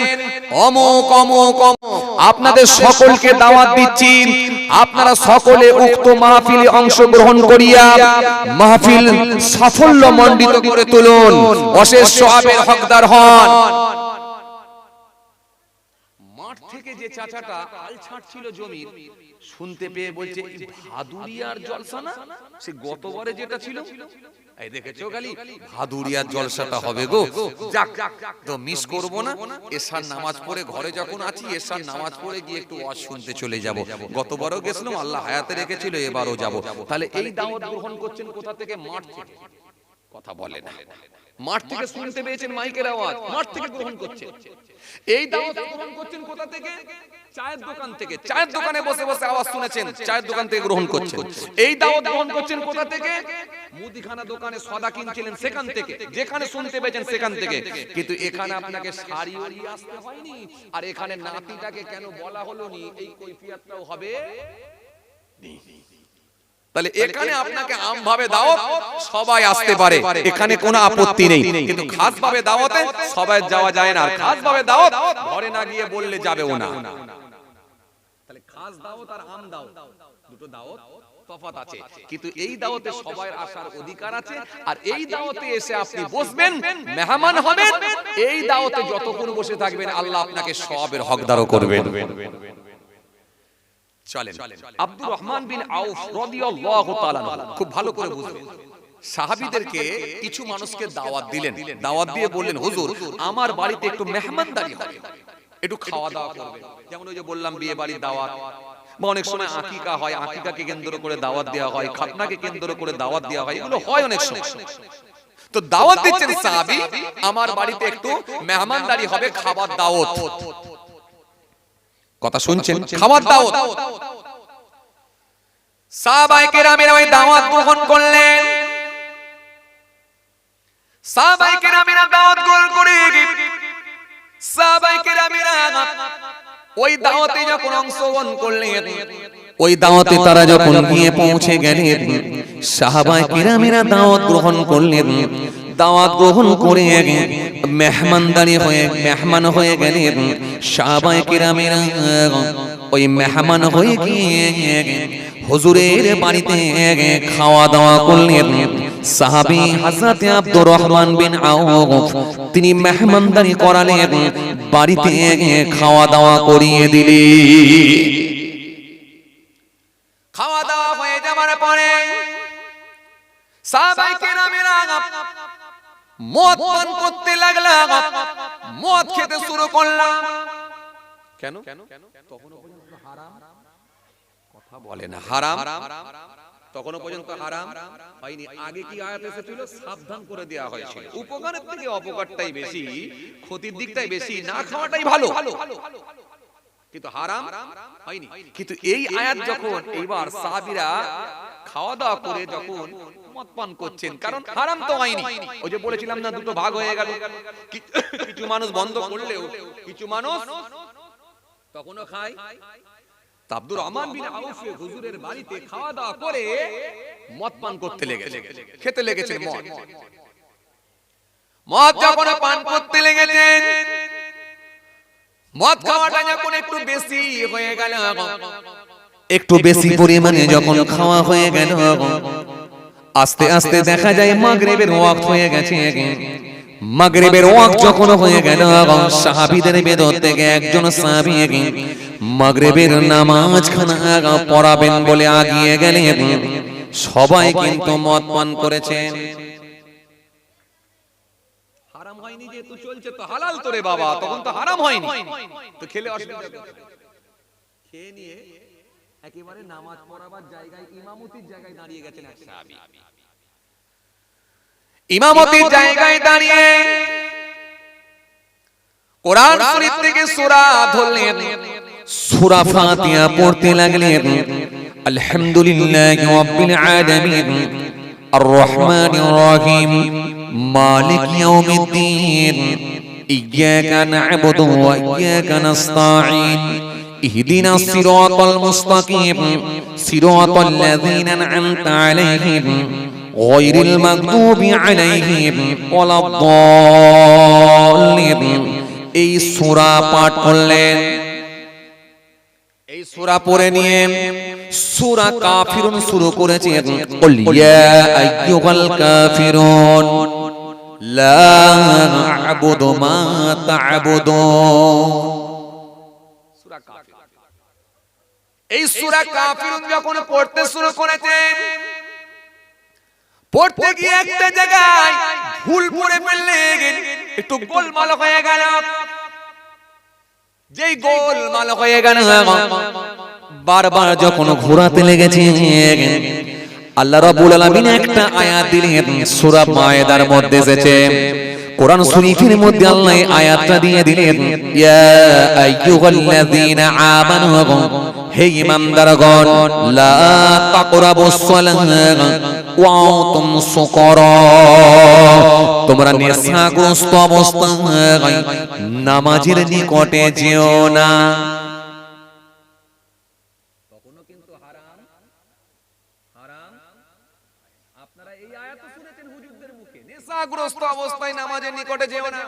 অমুক অমুক আপনাদের সকলকে দাওয়াত দিচ্ছি, আপনারা সকলে উক্ত মাহফিলে অংশগ্রহণ করিয়া মাহফিল সাফল্যমণ্ডিত করে তুলুন, অশেষ সওয়াবের হকদার হন। মাঠ থেকে যে চাচাটা আল ছাড়ছিল জমির, শুনতে পেয়ে বলছে এই ভাদুরিয়ার জলসা না সে গতবারে যেটা ছিল, এই দেখেছো খালি ভাদুরিয়ার জলসাটা হবে গো, যাক তো মিস করব না। এশার নামাজ পড়ে ঘরে যখন আছি, এশার নামাজ পড়ে গিয়ে একটু ওয়াজ শুনতে চলে যাব। গতবারও গেছিলাম, আল্লাহ হায়াতে রেখেছিল, এবারও যাব। তাহলে এই দাওয়াত গ্রহণ করছেন কোথা থেকে? মাঠ থেকে, কথা বলে না। মাঠ থেকে শুনতে পেয়েছেন মাইকের আওয়াজ, মাঠ থেকে গ্রহণ করছেন। এই দাওয়াত গ্রহণ করছেন কোথা থেকে? চায়ের দোকান থেকে, চায়ের দোকানে বসে বসে আওয়াজ শুনেছেন, চায়ের দোকান থেকে গ্রহণ করছেন। এই দাওয়াত গ্রহণ করছেন কোথা থেকে? মুদিখানা দোকানে সদা কিনছিলেন সেখান থেকে, যেখানে শুনতে পেয়েছেন সেখান থেকে। কিন্তু এখানে আপনাকে শাড়ি নিয়ে আসতে হয়নি, আর এখানে নাতিটাকে কেন বলা হলো নি এই কৈফিয়তটাও হবে। তাহলে এখানে আপনাকে আম ভাবে দাওয়াত সবাই আসতে পারে, এখানে কোনো আপত্তি নেই। কিন্তু খাস ভাবে দাওয়াতে সবাই যাওয়া যায় না, আর খাস ভাবে দাওয়াত ঘরে না গিয়ে বললে যাবেও না। তাহলে খাস দাওয়াত আর আম দাওয়াত দুটো দাওয়াত তফাৎ আছে, কিন্তু এই দাওয়াতে সবার আসার অধিকার আছে। আর এই দাওয়াতে এসে আপনি বসবেন, মেহমান হবেন, এই দাওয়াতে যতক্ষণ বসে থাকবেন আল্লাহ আপনাকে সওয়াবের হকদারও করবেন। চলেন আব্দুর রহমান বিন আউফ রাদিয়াল্লাহু তাআলা খুব ভালো করে বুঝবেন। সাহাবীদেরকে কিছু মানুষকে দাওয়াত দিলেন, দাওয়াত দিয়ে বললেন হুজুর আমার বাড়িতে একটু মেহমানদারি হবে, একটু খাওয়া দাওয়া করবেন। যেমন ওই যে বললাম বিয়ে বাড়ির দাওয়াত, বা অনেক সময় আকিকা হয়, আকিকাকে কেন্দ্র করে দাওয়াত দেওয়া হয়, খাতনাকে কেন্দ্র করে দাওয়াত দেওয়া হয়, এগুলো হয় অনেক সময়। তো দাওয়াত দিচ্ছেন সাহাবী, আমার বাড়িতে একটু মেহমানদারি হবে, খাবার দাওয়াত। কথা শুনছেন? খাবার দাওয়াত। সাহাবায়ে কেরামের ওই দাওয়াত গ্রহণ করলেন। সাহাবায়ে কেরামের দাওয়াত গ্রহণ করে সাহাবায়ে কেরামের ওই দাওয়াতে যখন অংশগ্রহণ করলেন, ওই দাওয়াতে তারা যখন গিয়ে পৌঁছে গেলেন, সাহাবায়ে কেরামেরা দাওয়াত গ্রহণ করলেন। দাওয়াত গ্রহণ করে মেহমানদারি হয়ে মেহমান হয়ে গেলেন। সাহাবায়ে কেরামেরা ওই মেহমান হয়ে গিয়ে হুজুরের বাড়িতে খাওয়া দাওয়া করলেন। সাহাবী হযরত আব্দুর রহমান বিন আউফ তিনি মেহমানদারি করালেন, বাড়িতে খাওয়া দাওয়া করিয়ে দিলেন। খাওয়া দাওয়া হয়ে যাবার পরে সাহাবায়ে কেরামেরা মদ পান করতে লাগলাম, মদ খেতে শুরু করলাম। কেন? তখনও পর্যন্ত হারাম, কথা বলে না, হারাম তখনও পর্যন্ত হারাম হয়নি। আগে কি আয়াত এসেছিল? সাবধান করে দেওয়া হয়েছিল, উপকারের থেকে অপকারটাই বেশি, ক্ষতির দিকটাই বেশি, না খাওয়াটাই ভালো। কিন্তু হারাম হয়নি। কিন্তু এই আয়াত যখন এইবার সাহাবীরা খাওয়া দাওয়া করে যখন মদ পান করছেন, কারণ হারাম তো হয়নি, ওই যে বলেছিলাম না দুটো ভাগ হয়ে গেল, কিছু মানুষ বন্ধ করলেও কিছু মানুষ তখনও খায়। আব্দুর রহমান বিন আউফ হুজুরের বাড়িতে খাওয়া দাওয়া করে মদ পান করতে লেগেছে, খেতে লেগেছেন মদ। মদ যখন পান করতে লেগেছেন, মদ খাওয়াটা যখন একটু বেশি হয়ে গেল, একটু বেশি পরিমাণে যখন খাওয়া হয়ে গেল, আস্তে আস্তে দেখা যায় মাগরিবের ওয়াক্ত হয়ে গেছে। মাগরিবের ওয়াক্ত যখন হয়ে গেল, সাহাবীদের ভেতর থেকে একজন সাহাবী মাগরিবের নামাজ খানা পড়াবেন বলে আগিয়ে গেলেন। সবাই কিন্তু মদ পান করেছেন। হারাম হয়নি যেহেতু চলছে তো হালাল তো রে বাবা, তখন তো হারাম হয়নি, তো খেলে অসুবিধা, খেয়ে নিয়ে একেবারে নামাজ পড়াবার জায়গায় ইমামতির জায়গায় দাঁড়িয়ে গেছেন এক সাহাবী। ইমামতির জায়গায় দাঁড়িয়ে কোরআন শরীফ থেকে সূরা ধরলেন, সূরা ফাতিহা পড়তে লাগলেন। আলহামদুলিল্লাহি রাব্বিল আলামিন আর রহমানির রহিম মালিক ইয়াউমিদ্দিন ইয়্যাকা না'বুদু ওয়া ইয়্যাকা নাস্তাঈন ইহদিনাস সিরাতাল মুস্তাকিম সিরাতাল লাযীনা আন'আমতা আলাইহিম গায়রিল মাগদুবি আলাইহিম ওয়ালাদ-দাল্লিন। এই সূরা পাঠ করলেন। এই সূরা পড়ে নিয়ে সূরা কাফিরুন শুরু করেছেন। কুল ইয়া আইয়ুহাল কাফিরুন লা আ'বুদু মা তা'বুদুন। সূরা কাফির। এই সূরা কাফিরুন যখন পড়তে শুরু করেছেন, পড়তে গিয়ে একটা জায়গায় ভুল পড়ে ফেললেন, একটু গোলমাল হয়ে গেল। যেই গোলমাল হয়ে গেল, বারবার যখন ঘোরাতে লেগেছে, আল্লাহ রাব্বুল আলামিন একটা আয়াত দিলেন। সূরা মায়েদার মধ্যে এসেছে, কোরআন শরীফের মধ্যে আল্লাহ এই আয়াতটা দিয়ে দিলেন, ইয়া আইয়ুহাল্লাযীনা আমানু, হে ঈমানদারগণ, লা তাকরাবুস সালাহ ওয়া আনতুম সুকারা, তোমরা নেশাগ্রস্ত অবস্থায় নামাজের নিকটে যেও না। তখনও কিন্তু হারাম হারাম। আপনারা এই আয়াত শুনেছেন হুজুরদের মুখে, নেশাগ্রস্ত অবস্থায় নামাজের নিকটে যেও না।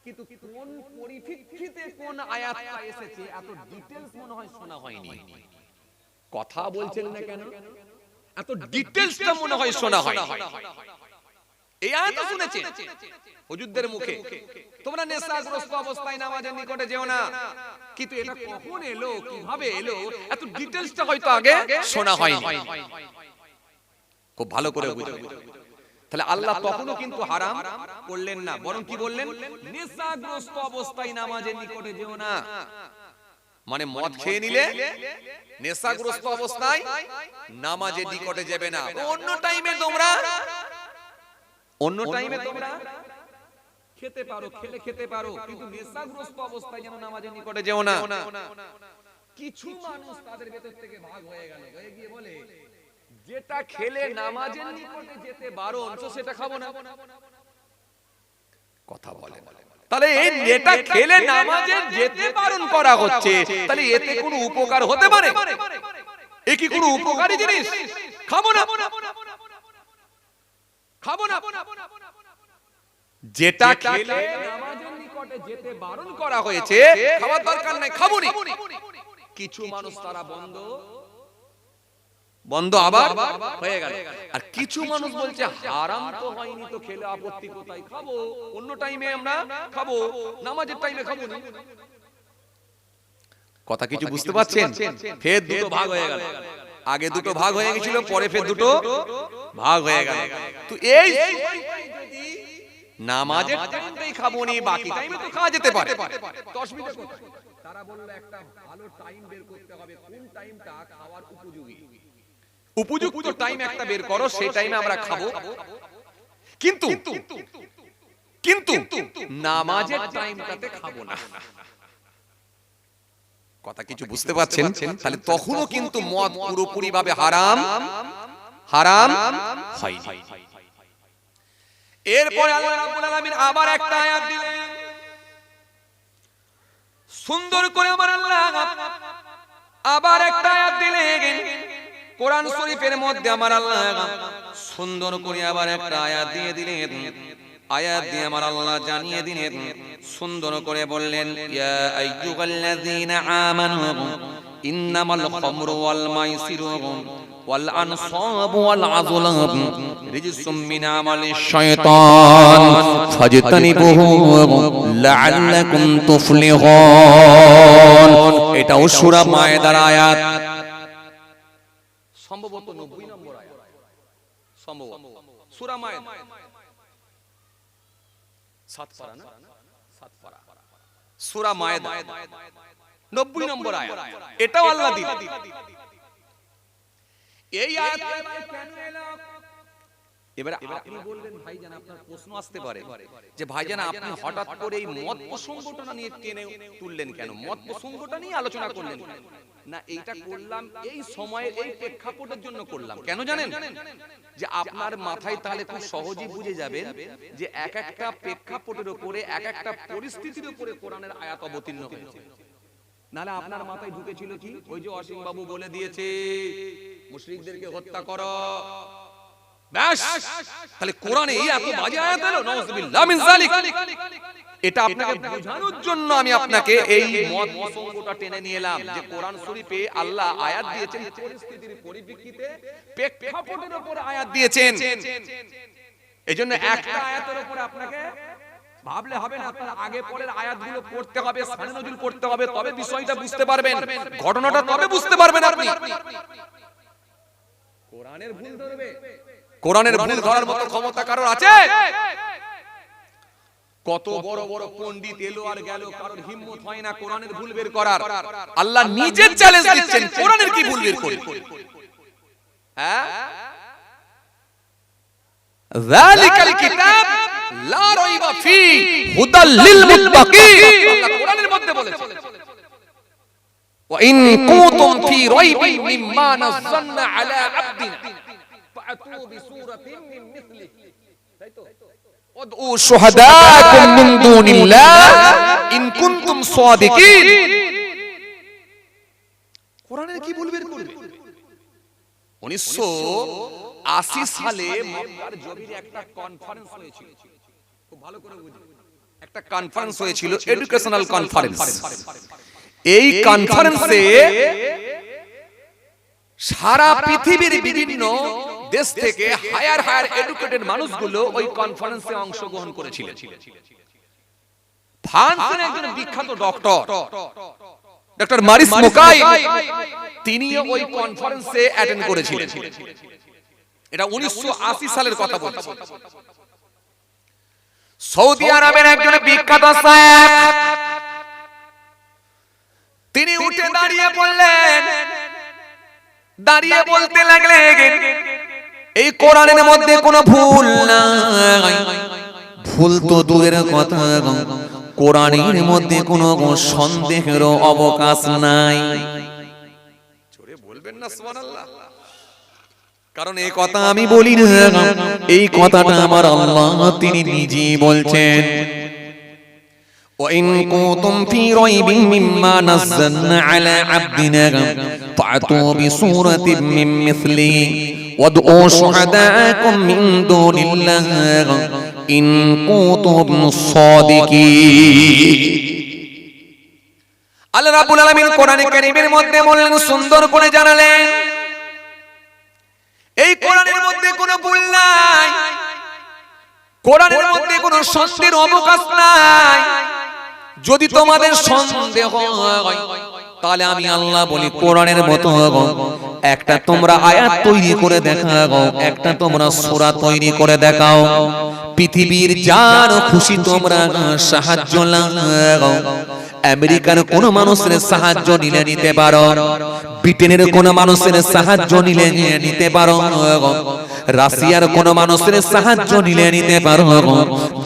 কিন্তু কোন পরিপ্রেক্ষিতে কোন আয়াতটা এসেছে এত ডিটেইলস মনে হয় শোনা হয়নি। কথা বলছেন না কেন? এত ডিটেইলসটা মনে হয় শোনা হয়নি। এই আয়াত শুনেছেন হুজুরদের মুখে, তোমরা নেশাগ্রস্ত অবস্থায় নামাজের নিকটে যেও না। কিন্তু এটা কখন এলো, কিভাবে এলো, এত ডিটেইলসটা হয়তো আগে শোনা হয়নি। খুব ভালো করে বুঝুন। তাহলে আল্লাহ তখনও কিন্তু হারাম করলেন না, বরং কি বললেন? নেশাগ্রস্ত অবস্থায় নামাজের নিকটে যেও না। মানে মদ খেয়ে নিলে নেশাগ্রস্ত অবস্থায় নামাজের নিকটে যাবে না। অন্য টাইমে তোমরা খেতে পারো, খেতে পারো, কিন্তু নেশাগ্রস্ত অবস্থায় যেন নামাজের নিকটে যেও না। কিছু মানুষ তাদের ভেতর থেকে ভাগ হয়ে গেল, হয়ে গিয়ে বলে, যেটা খেলে নামাজের নিকটে যেতে বারণ, তো সেটা খাবো না। কথা বলে, তাহলে এই যেটা খেলে নামাজে যেতে বারণ করা হচ্ছে, তাহলে এতে কোনো উপকার হতে পারে? এ কি কোনো উপকারী জিনিস? খাবো না, খাবো না। যেটা খেলে নামাজের নিকটে যেতে বারণ করা হয়েছে, খাওয়ার দরকার নাই, খাবো না। কিছু মানুষ তারা বন্ধ আবার হয়ে গেল। আর কিছু মানুষ বলছে হারাম তো হয়নি, তো খেলে আপত্তি কোথায়, খাবো, অন্য টাইমে আমরা খাবো, নামাজের টাইমে খাবো না। কথা কিছু বুঝতে পারছেন? ফের দুটো ভাগ হয়ে গেল। আগে দুটো ভাগ হয়ে গেছিল, পরে ফের দুটো ভাগ হয়ে গেল। তো এই যদি নামাজের টাইমটাই খাবো নি, বাকি টাইমে তো খাওয়া যেতে পারে, তো অসুবিধা কোথায়? তারা বলল একটা ভালো টাইম বের করতে হবে, কোন টাইমটা খাওয়ার উপযোগী, উপযুক্ত টাইম একটা বের করো, সেই টাইমে আমরা খাবো। কিন্তু নামাজের টাইমটাতে খাবো না। কথা কিছু বুঝতে পারছেন? তাহলে তখনও কিন্তু মদ পুরোপুরি ভাবে হারাম হয়নি। এরপরে আল্লাহ রাব্বুল আলামিন আবার একটা আয়াত দিলেন, সুন্দর করে আমার আল্লাহ আবার একটা আয়াত দিলেন কোরআন শরীফের মধ্যে। আমার আল্লাহ সুন্দর করে আবার একটা আয়াত দিয়ে দিলেন। আয়াত দিয়ে আমার আল্লাহ জানিয়ে দিলেন, সুন্দর করে বললেন, ইয়া আইয়ুহাল্লাযীনা আমানু ইন্নামাল খামরু ওয়াল মাইসিরু ওয়াল আনসাবু ওয়াল আযলামু রিজসুম মিন আমালিশ শাইতান ফাজতানিবুহু লাআল্লাকুম তুফলিহুন। এটাও সূরা মায়েদার আয়াত, সম্ভবত 90 নম্বর আয়াত, সম্ভবত সূরা মায়েদা 7 পারা না, 7 পারা সূরা মায়েদা। 90 নম্বর আয়াত, এটাও আল্লাহ দিলেন। এই আয়াত কেন এলো? এবারে আপনি বলবেন ভাইজান, আপনার প্রশ্ন আসতে পারে যে ভাইজান আপনি হঠাৎ করে এই মত প্রসঙ্গটা নিয়ে টেনে তুললেন কেন, মত প্রসঙ্গটা নিয়ে আলোচনা করলেন না? এইটা করলাম এই সময়ের এই প্রেক্ষাপটের জন্য করলাম। কেন জানেন? যে আপনার মাথায় তাহলে খুব সহজেই বুঝে যাবেন যে এক একটা প্রেক্ষাপটের উপরে, এক একটা পরিস্থিতির উপরে কোরআনের আয়াত অবতীর্ণ হয়েছে। নাহলে আপনার মাথায় ঢুকেছিল কি, ওই যে অসীম বাবু বলে দিয়েছে মুশরিকদেরকে হত্যা করো, ব্যাস, তাহলে কোরআনে এই এত বাজে আয়াত এলো, নাউযুবিল্লাহ মিন যালিক। এটা আপনাকে বোঝানোর জন্য আমি আপনাকে এই মত প্রসঙ্গটা টেনে নিয়ে এলাম যে কোরআন শরীফে আল্লাহ আয়াত দিয়েছেন পরিস্থিতির পরিপ্রেক্ষিতে, প্রেক্ষাপটের উপর আয়াত দিয়েছেন। এজন্য একটা আয়াতের উপরে আপনাকে ভাবলে হবে না, আপনার আগে পরের আয়াতগুলো পড়তে হবে, সানে নজরুল পড়তে হবে, তবে বিষয়টা বুঝতে পারবেন, ঘটনাটা তবে বুঝতে পারবেন আপনি। কোরআনের ভুল ধরবে, কোরআনের ভুল ধরার মতো ক্ষমতা কারোর আছে? কত বড় বড় পণ্ডিত এলো আর গেল, কারোর হিম্মত হয় না কোরআনের ভুল বের করার। আল্লাহ নিজে চ্যালেঞ্জ দিচ্ছেন, কোরআনের কি ভুল বের করে? হ্যাঁ, যালিকাল কিতাব লা রাইবা ফি হুদাল লিল মুত্তাকিন, আল্লাহ কোরআনের মধ্যে বলেছে ওয়া ইন কুনতুম ফি রাইবিন মিম্মা নাযালনা আলা আবদিনা ফাআতু বিসূরাতিন মিন মিসলিহি, তাই তো, ওয়াদউ শুহাদাকুম মিন দুনিল্লাহ ইন কুনতুম সাদিকিন। কোরআনের কি ভুল বের করবে? 1980 সালে মক্কার জমিনে একটা কনফারেন্স হয়েছিল, খুব ভালো করে বুঝুন, একটা কনফারেন্স হয়েছিল, এডুকেশনাল কনফারেন্স। এই কনফারেন্সে সারা পৃথিবীর বিভিন্ন দেশ থেকে হায়ার হায়ার এডুকেটেড মানুষগুলো ওই কনফারেন্সে অংশগ্রহণ করেছিলেন। ফ্রান্সের একজন বিখ্যাত ডক্টর মারিস মুকাইল, তিনিও ওই কনফারেন্সে অ্যাটেন্ড করেছিলেন। এটা 1980 সালের কথা বলছি। সৌদি আরবের একজন বিখ্যাত শায়েখ, তিনি উঠে দাঁড়িয়ে বললেন, দাঁড়িয়ে বলতে লাগলেন, এই কোরআনের মধ্যে কোনো ভুল নাই। ভুল তো দূরের কথা, কোরআনের মধ্যে কোনো সন্দেহের অবকাশ নাই। জোরে বলবেন না সুবহানাল্লাহ। কারণ এই কথা আমি বলি না, এই কথাটা আমার আল্লাহ তিনি নিজেই বলছেন। وَإِن كُنتُمْ فِي رَيْبٍ مِّمَّا نَزَّلْنَا عَلَى عَبْدِنَا فَأْتُوا بِسُورَةٍ مِّن مِّثْلِهِ وَادْعُوا شُهَدَاءَكُم مِّن دُونِ اللَّهِ إِن كُنتُمْ صَادِقِينَ। আল্লাহ রাব্বুল আলামিন কোরআনে কারীমের মধ্যে বললেন, সুন্দর করে জানালেন, এই কোরআনের মধ্যে কোনো ভুল নাই, কোরআনের মধ্যে কোনো সন্দেহের অবকাশ নাই। যদি তোমাদের সন্দেহ হয় তাহলে আমি আল্লাহ বলি কোরআনের মতো একটা তোমরা আয়াত তৈরি করে দেখাও, একটা তোমরা সূরা তৈরি করে দেখাও। পৃথিবীর যার খুশি তোমরা সাহায্য লাগাও। আমেরিকার কোন মানুষের সাহায্য নিলে নিতে পারো, ব্রিটেনের কোন মানুষের সাহায্য নিলে নিতে পারো, রাশিয়ার কোন মানুষের সাহায্য নিলে নিতে পারো,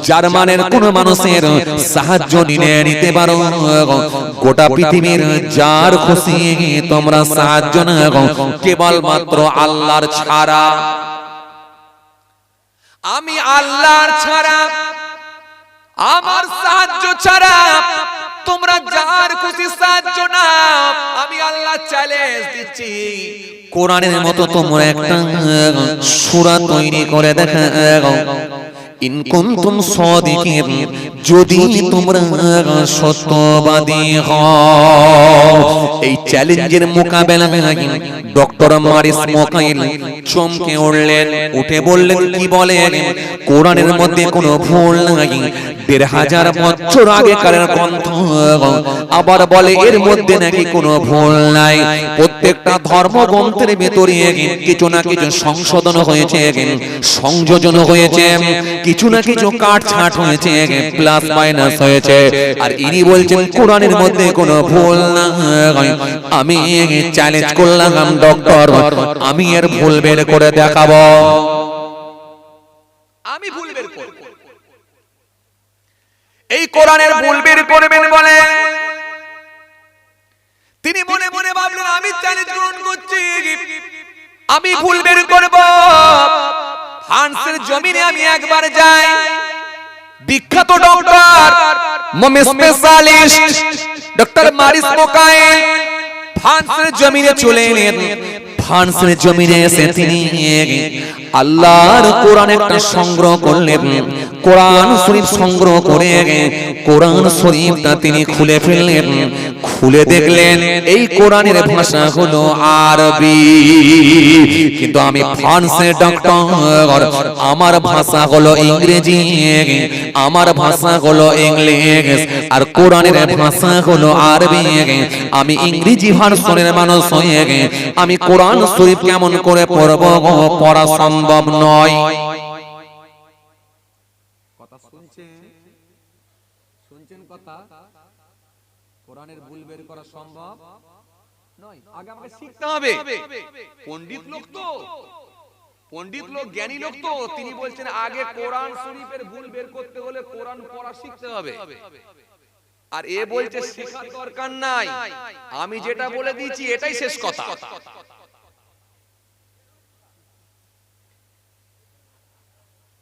জার্মানের কোন মানুষের সাহায্য নিলে নিতে পারো। গোটা পৃথিবীর যার খুশি তোমরা সাহায্য নাও, কেবলমাত্র আল্লাহর ছাড়া। আমি আল্লাহর ছাড়া, আমার সাহায্য ছাড়া তোমরা যার খুশি সাহায্য নাও। আমি আল্লাহ চ্যালেঞ্জ দিচ্ছি, কোরআনের মতো তোমরা একটা সূরা তৈরি করে দেখাও। ইন কুনতুম সাদিকিন, যদি তোমরা সত্যবাদী হও। এই চ্যালেঞ্জের মোকাবেলায় ডক্টর মারিস মুকাইল চমকে উঠলেন, উঠে বললেন, কি বলেন? কোরআনের মধ্যে কোনো ভুল নাই, ১৫০০ বছর আগেকার গ্রন্থ। আবার বলে এর মধ্যে নাকি কোনো ভুল নাই। প্রত্যেকটা ধর্মগ্রন্থের ভেতরে কিছু না কিছু সংশোধন হয়েছে, সংযোজন হয়েছে, কিছু না কিছু কাটছাঁট হয়েছে, প্লাস মাইনাস হয়েছে, আর ইনি বলছেন কোরআনের মধ্যে কোনো ভুল নাই। আমি চ্যালেঞ্জ করলাম ডক্টর, আমি এর ভুল বের করে দেখাবো। আমি ভুল বের করব। এই কোরআনের ভুল বের করবেন বলে তিনি মনে মনে ভাবলেন আমি চ্যালেঞ্জ গ্রহণ করছি, আমি ভুল বের করব। ফ্রান্সের জমিনে আমি একবার যাই, বিখ্যাত ডক্টর মম স্পেশালিস্ট ডক্টর মারিস মোকায়ে ফ্রান্সের জমিনে চলে এলেন। ফ্রান্সের জমিনে এসে তিনি আল্লাহর কোরআন একটা সংগ্রহ করলেন, কোরআন শরীফ সংগ্রহ করে কোরআন শরীফটা তিনি খুলে ফেললেন। খুলে দেখলেন এই কোরআনের ভাষা হলো আরবি, কিন্তু আমি ফ্রান্সের ডক্টর, আমার ভাষা হলো ইংরেজি, আমার ভাষা হলো ইংলিশ, আর কোরআনের ভাষা হলো আরবি। আমি ইংরেজি ভাষণের মানুষ হয়ে আমি কোরআন শরীফ কেমন করে পড়ব, পড়া সম্ভব নয়। কথা শুনছেন কথা? কোরআনের ভুল বের করা সম্ভব নয়। আগে আমাকে শিখতে হবে। পণ্ডিত লোক তো, পণ্ডিত লোক, জ্ঞানী লোক তো, তিনি বলছেন আগে কোরআন শরীফের ভুল বের করতে হলে কোরআন পড়া শিখতে হবে। আর এ বলছে শেখার দরকার নাই, আমি যেটা বলে দিয়েছি এটাই শেষ কথা।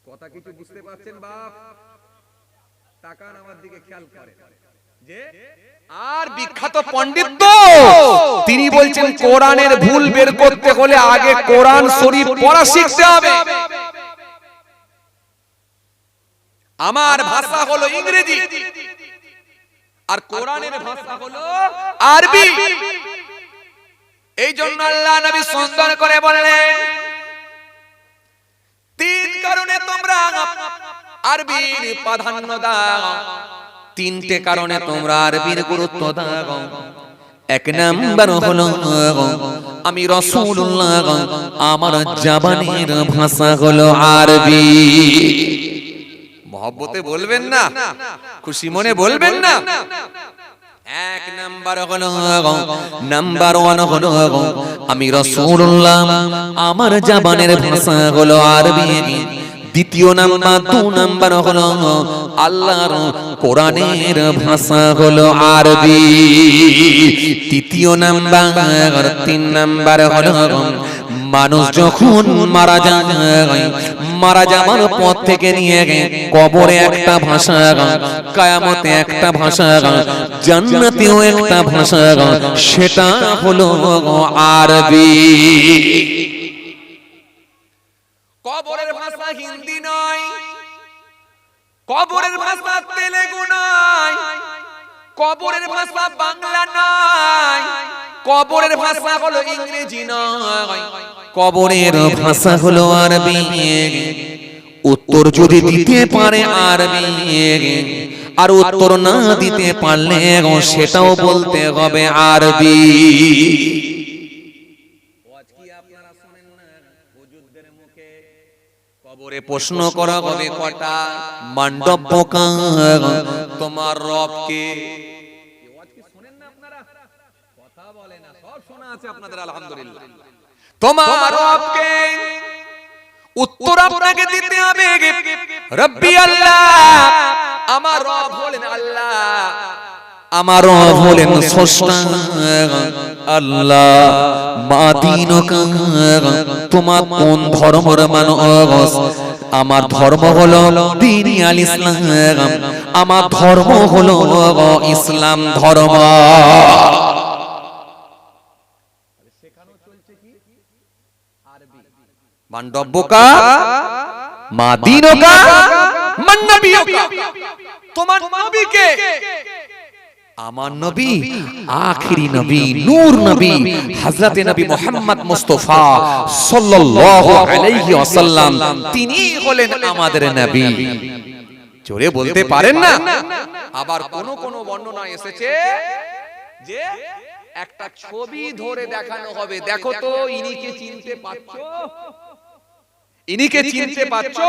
কথা কিছু বুঝতে পারছেন বাপ? তাকান আমার দিকে, খেয়াল করেন। যে আর বিখ্যাত পণ্ডিত তো তিনি বলছেন কোরআনের ভুল বের করতে হলে আগে কোরআন শরীফ পড়া শিখতে হবে। আমার ভাষা হলো ইংরেজি আর কোরআনের ভাষা হলো আরবি। এই জন্য আল্লাহ নবী সুন্দর করে বললেন তিন কারণে তোমরা আরবির প্রাধান্য দাও, তিনটে কারণে তোমরা আরবির গুরুত্ব দাও। এক নাম্বার হলো আমি রাসূলুল্লাহ, আমার জবানের ভাষা হলো আরবি। মহব্বতে বলবেন না, খুশি মনে বলবেন না। এক নাম্বার হলো, নাম্বার ওয়ান হলো আমি রাসূলুল্লাহ, আমার জবানের ভাষা হলো আরবি। দ্বিতীয় নাম্বার, দু নাম্বার হলো আল্লাহর কোরআনের ভাষা হলো আরবি। তৃতীয় নাম্বার, তিন নাম্বার হলো মানুষ যখন মারা যায়, মারা যাওয়ার পর থেকে নিয়ে কবরে একটা ভাষা, কিয়ামতে একটা ভাষা, জান্নাতেও একটা ভাষা, সেটা হলো আরবি। কবরের ভাষা হিন্দি নয়, কবরের ভাষা তেলেগু নয়, কবরের ভাষা বাংলা নয়, কবরের ভাষা হলো ইংরেজি নয়, কবরের ভাষা হলো আরবি। উত্তর যদি দিতে পারে আরবি, আর উত্তর না দিতে পারলে সেটাও বলতে হবে আরবি। কবরে প্রশ্ন করা হবে কটা, মান্ডব্য কার, তোমার রব কে? শুনেন না আপনারা? কথা বলে না, সব শোনা আছে আপনাদের আলহামদুলিল্লাহ। তোমার রব কে? উত্তর আপনাকে দিতে হবে রব্বি আল্লাহ, আমার রব হলেন আল্লাহ, আমার রব হলেন স্রষ্টা আল্লাহ। মাদিনুকা, তোমার কোন ধর্মের মানুষ? আমার ধর্ম হলো দ্বীন আল ইসলাম, আমার ধর্ম হলো ইসলাম ধর্ম। শেখানো চলছে কি? আরবি। মান্ডব্যকা, মাদিনুকা, মান্নবিয়কা, তোমার নবী কে? আমার নবী আখিরি নবী, নূর নবী, হযরতে নবী মুহাম্মদ মুস্তাফা সাল্লাল্লাহু আলাইহি ওয়াসাল্লাম, তিনি হলেন আমাদের নবী। জোরে বলতে পারেন না? আবার কোন কোন বর্ণনা এসেছে যে একটা ছবি ধরে দেখানো হবে, দেখো তো ইনি কে চিনতে পারছো? ইনিকে চিনতে পারছো?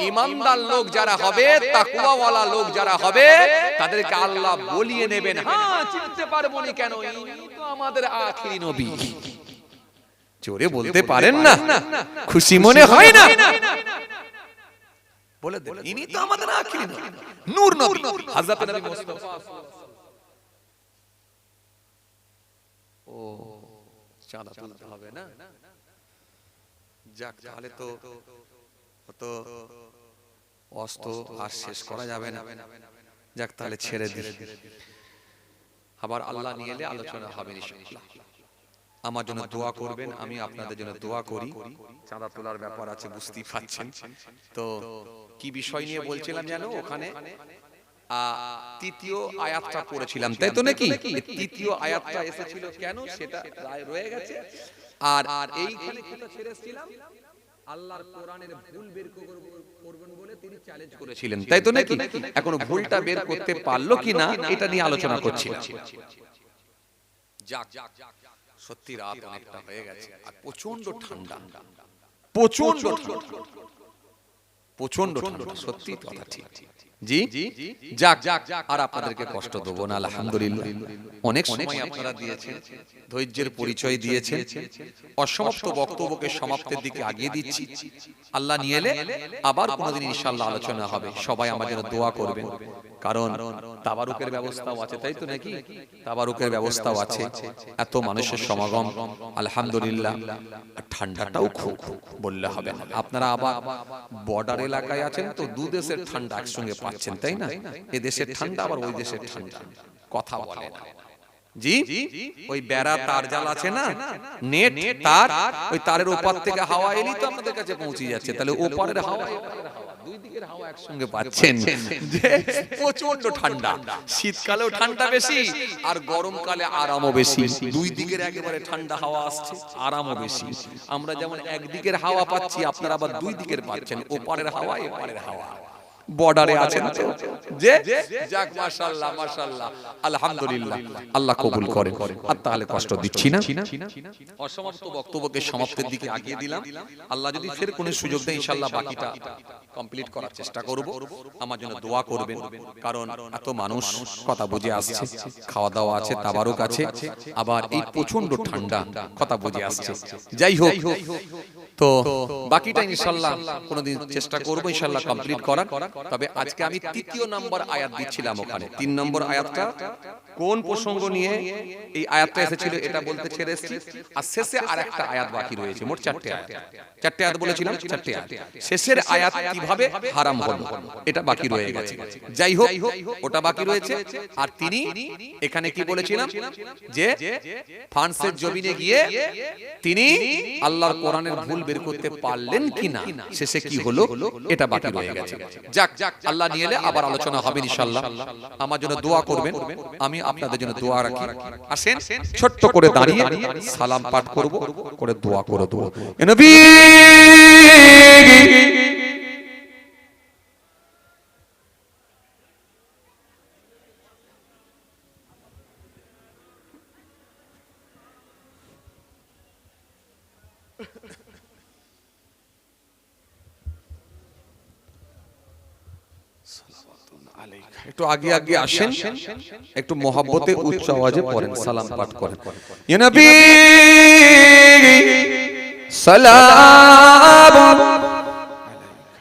ঈমানদার লোক যারা হবে, তাকওয়াওয়ালা লোক যারা হবে, তাদেরকে আল্লাহ বলিয়ে নেবেন। হ্যাঁ, চিনতে পারবো না কেন? ইনি তো আমাদের আখিরি নবী। জোরে বলতে পারেন না? খুশি মনে হয় না? বলে দেন, ইনি তো আমাদের আখিরি নবী, নূর নবী, হযরত নবী মুস্তাফা। ও, চাঁদা তুলতে হবে না? যাক, তাহলে তো অস্ত আর শেষ করা যাবে না। যাক, তাহলে ছেড়ে দিই, আবার আল্লাহ নিয়ে এলে আলোচনা হবে ইনশাআল্লাহ। আমার জন্য দোয়া করবেন, আমি আপনাদের জন্য দোয়া করি। চাঁদা তোলার ব্যাপার আছে, বুঝতেই পারছেন। তো কি বিষয় নিয়ে বলছিলাম জানো? ওখানে তৃতীয় আয়াতটা পড়েছিলাম, তাই তো নাকি? তৃতীয় আয়াতটা এসেছিল কেন সেটা রয়ে গেছে। আর এইখানে কথা ছেড়েছিলাম, আল্লাহর কোরআনের ভুল বের করবেন বলে তিনি চ্যালেঞ্জ করেছিলেন, তাই তো নাকি? এখন ভুলটা বের করতে পারলো কিনা এটা নিয়ে আলোচনা করছিলাম। যাক, সত্যি রাত অনেকটা হয়ে গেছে, আর প্রচন্ড ঠান্ডা, প্রচন্ড ঠান্ডা, প্রচন্ড ঠান্ডা, সত্যি কথা ঠিক। জি, যাক, আর আপনাদেরকে কষ্ট দেবো না। আলহামদুলিল্লাহ, অনেক সময় আপনারা দিয়েছেন, ধৈর্যের পরিচয় দিয়েছেন। অসমাপ্ত বক্তব্যকে সমাপ্তির দিকে আগিয়ে দিচ্ছি। আল্লাহ নিয়ে এলে আবার কোনোদিন ইনশাআল্লাহ আলোচনা হবে। সবাই আমার জন্য দোয়া করবেন, কারণ তাবারুকের ব্যবস্থাও আছে, তাই তো নাকি? তাবারুকের ব্যবস্থাও আছে, এত মানুষের সমাগম, আলহামদুলিল্লাহ। ঠান্ডাটাও খুব বললে হবে না। আপনারা আবার বর্ডার এলাকায় আছেন, তো দু দেশের ঠান্ডা একসঙ্গে পাচ্ছেন, তাই না? এ দেশের ঠান্ডা আবার ওই দেশের ঠান্ডা, কথা বলে না। জি, ওই বেড়া তার জাল আছে না, নেট তার, ওই তারের ওপার থেকে হাওয়া এলি তো আমাদের কাছে পৌঁছে যাচ্ছে। তাহলে ওপারের হাওয়া, দুই দিকের হাওয়া একসঙ্গে পাচ্ছেন। যে প্রচন্ড ঠান্ডা, শীতকালেও ঠান্ডা বেশি আর গরমকালে আরামও বেশি। দুই দিকের একেবারে ঠান্ডা হাওয়া আসছে, আরামও বেশি। আমরা যেমন একদিকের হাওয়া পাচ্ছি, আপনারা আবার দুই দিকের পাচ্ছেন, ওপারের হাওয়া এপারের হাওয়া। বর্ডারে আছেন তো, যে যাক, মাশাআল্লাহ, মাশাআল্লাহ, আলহামদুলিল্লাহ, আল্লাহ কবুল করেন। আর তাহলে কষ্ট দিচ্ছি না, অসমাপ্ত বক্তব্যকে সমাপ্তির দিকে আগিয়ে দিলাম। আল্লাহ যদি ফের কোনো সুযোগ দেয়, ইনশাআল্লাহ বাকিটা কমপ্লিট করার চেষ্টা করব। আমার জন্য দোয়া করবেন, কারণ এত মানুষ কথা বুঝে আসছে, খাওয়া দাওয়া আছে, তাবারুক আছে, আবার এই প্রচন্ড ঠান্ডা, কথা বুঝে আসছে। যাই হোক, তো বাকিটা ইনশাআল্লাহ কোনদিন চেষ্টা করব ইনশাআল্লাহ কমপ্লিট করার। তবে আজকে আমি তৃতীয় নম্বর আয়াত দিচ্ছিলাম, ওখানে 3 নম্বর আয়াতটা কোন প্রসঙ্গ নিয়ে এই আয়াতটা এসেছিল এটা বলতে ছেড়ে এসেছি। আর শেষে আরেকটা আয়াত বাকি রয়েছে, মোট 4টে আয়াত। 4টে আয়াত বলেছিলাম, 4টে আয়াত। শেষের আয়াত কিভাবে হারাম হলো এটা বাকি রয়ে গেছে। যাই হোক, ওটা বাকি রয়েছে। আর তিনি এখানে কি বলেছিলাম, যে ফ্রান্সের জমিনে গিয়ে তিনি আল্লাহর কোরআনের ভুল বের করতে পারলেন কিনা, শেষে কি হলো এটা বাকি রয়ে গেছে। যাক, আল্লাহ নিয়ে এলে আবার আলোচনা হবে ইনশাআল্লাহ। আমার জন্য দোয়া করবেন, আমি আপনাদের জন্য দোয়া রাখি। আসেন ছোট্ট করে দাঁড়িয়ে সালাম পাঠ করব, করে দোয়া করে দেব। নবী একটু আগে আগে আসেন, একটু মহব্বতে উচ্চ আওয়াজে পড়েন, সালাম পাঠ করেন। ইয়া নবী সালাম আলাইকা,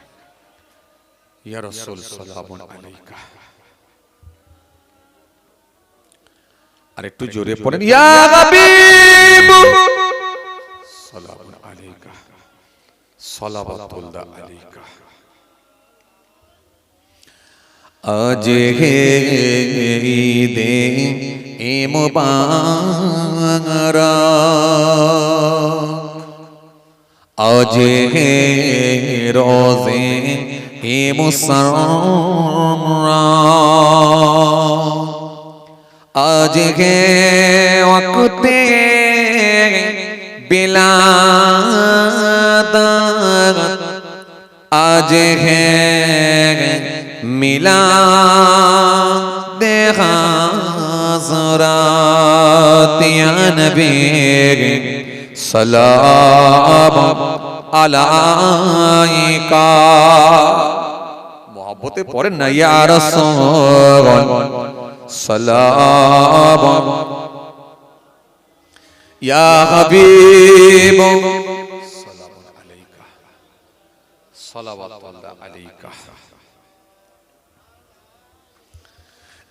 ইয়া রাসূল সালাম আলাইকা। আর একটু জোরে পড়েন, ইয়া হাবিব সালাম আলাইকা, সালাওয়াতুল্লাহ আলাইকা। আজ হে ঈদে মুবারক, আজ হে রোজে মুসররত, আজ হে ওয়াক্তে বিলাদত, আজ হে মিলাদ হাজরাত, ইয়া নবী সালাম আলাইকা মহব্বতে পড়েন না ইয়া রাসূল সালাম ইয়া হাবিব সালামুন আলাইকা সালাওয়াতুল্লাহ আলাইকা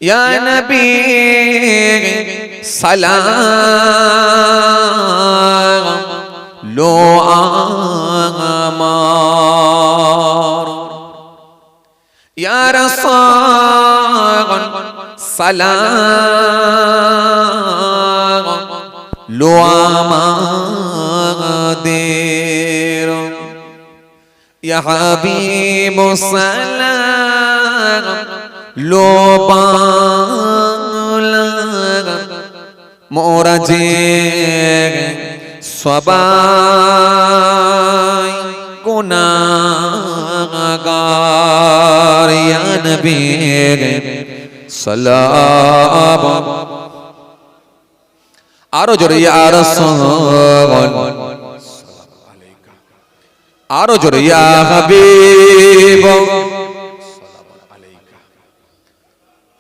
ইয়া নবী সালাম লো আমার ইয়া রাসূল সালাম লো আমাদের ইয়া হাবিব সালাম লো বাংলা মোরা যে সবাই গুনাহগার ইয়া নবী সালাম আরো জোরে ইয়া রাসূল আরো জোরে ইয়া হাবিব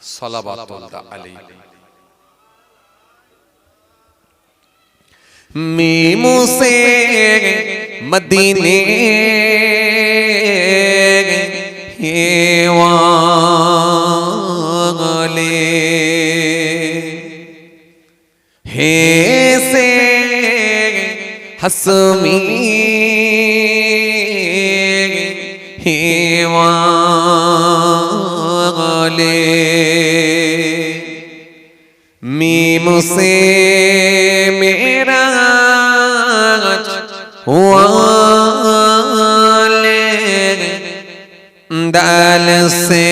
সালাওয়াতুল্লাহ আলাইকা मीमू से मदीने वाले हे से हसमी हे वाले मीम से मेरा वाले दाल से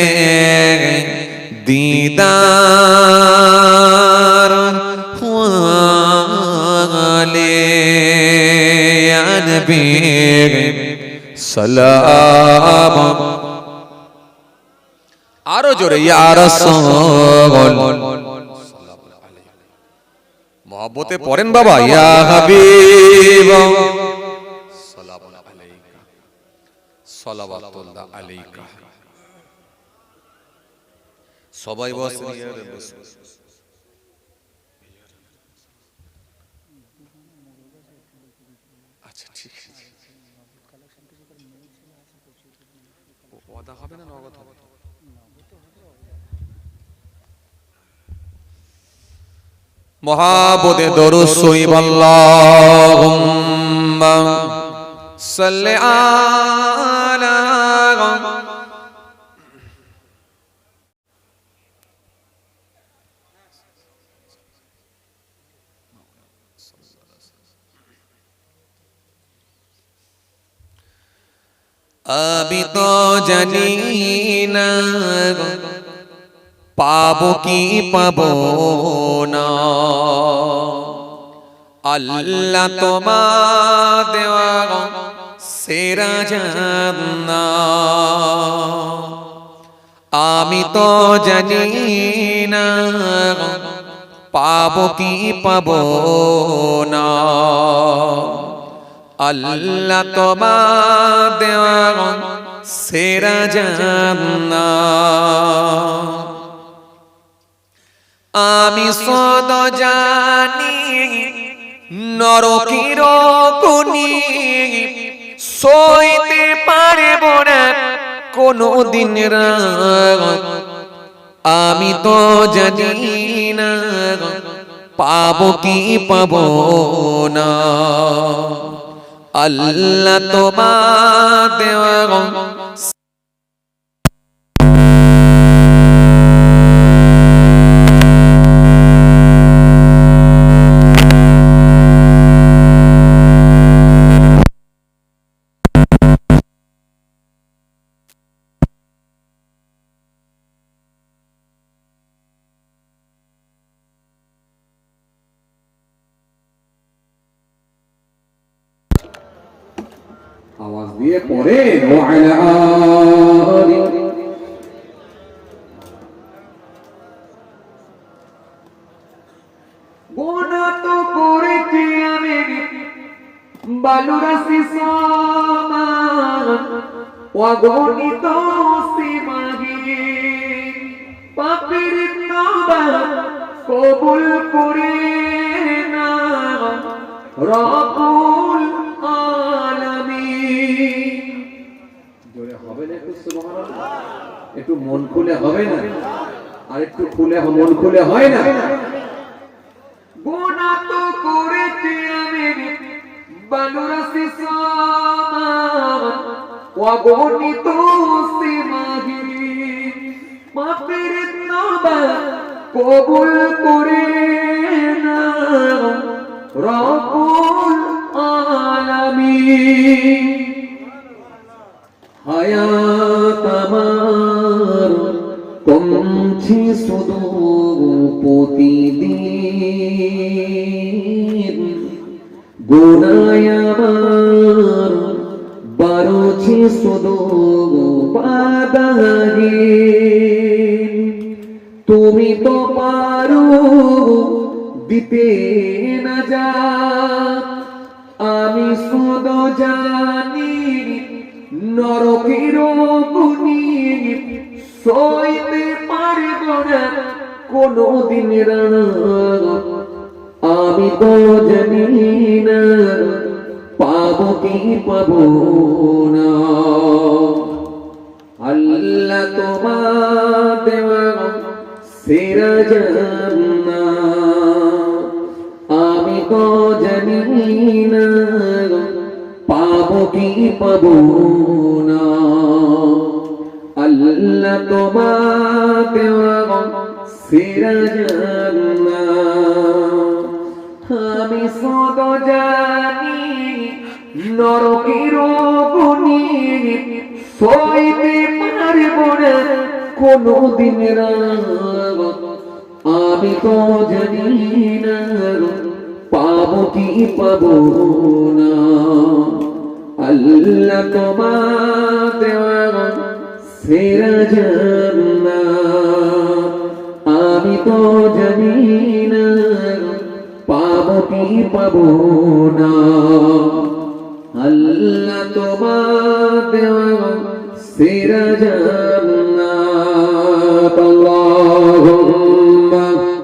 दीदार वाले या नबी सलाम आरो जोरे या रसूल मोहब्बते पढ़ेन बाबा या हबीब सलामुन अलैका सलावातुल्लाह अलैका সবাই বসে আচ্ছা ঠিক আছে ওয়াদা হবে না নগদ হবে মোহাব্বতে দরুদ শরীফ আল্লাহুম্মা সাল্লি আলা আমি তো জানি না পাবো কি পাবো না আল্লাহ তোমার দেওয়া সেরা জান্নাত আমি তো জানি না পাবো কি পাবো না আল্লাহ তোমার দেওয়া সেরা জান্নাত আমি সদ জানি নরকের গুনি সইতে পারব না কোনদিন রাত আমি তো জানি না পাবো কি পাবো না আল্লাহ তোমার দেওয়া আওয়াজ দিয়ে পড়ে ওয়ালা আলি গুনাহ তো করেছি আমি বালুরাসি অগণিত সীমাহীন পাপের তওবা কবুল করে না রব্বুল আলামিন। জোরে হবে না একটু সুবহানাল্লাহ? একটু মন খুলে হবে না? আর একটু খুলে মন খুলে হয় না? গুনাহ তো করেছি আমি বালুরাসি সমান অগণিত সীমাহীন পাপের তওবা কবুল করে না রব্বুল আলামিন। হায়াত আমার কমছে শুধু প্রতিদিন, গুনাহ আমার বাড়ছে শুধু বাধাহীন। তুমি তো পারো দিতে না যা, আমি শুধু জানি নরকের গুনি সইতে পারব না কোনদিন রাত। আমি তো জানি না পাবো কি পাবো না। আল্লাহ তোমার দেওয়া সেরা জান্নাত আমি তো জানি না পাবো কি পাবো না। আল্লাহ তোমার দেওয়া সেরা জান্নাত আমি শুধু জানি নরকের গুনি সইতে পারব না কোনদিন রাত। আমি তো জানি না পাবো কি পাবো না। আল্লাহ তোমার দেওয়া সেরা জান্নাত আমি তো জানি না পাবো কি পাবো না। আল্লাহ তোমার দেওয়া সেরা জান্নাত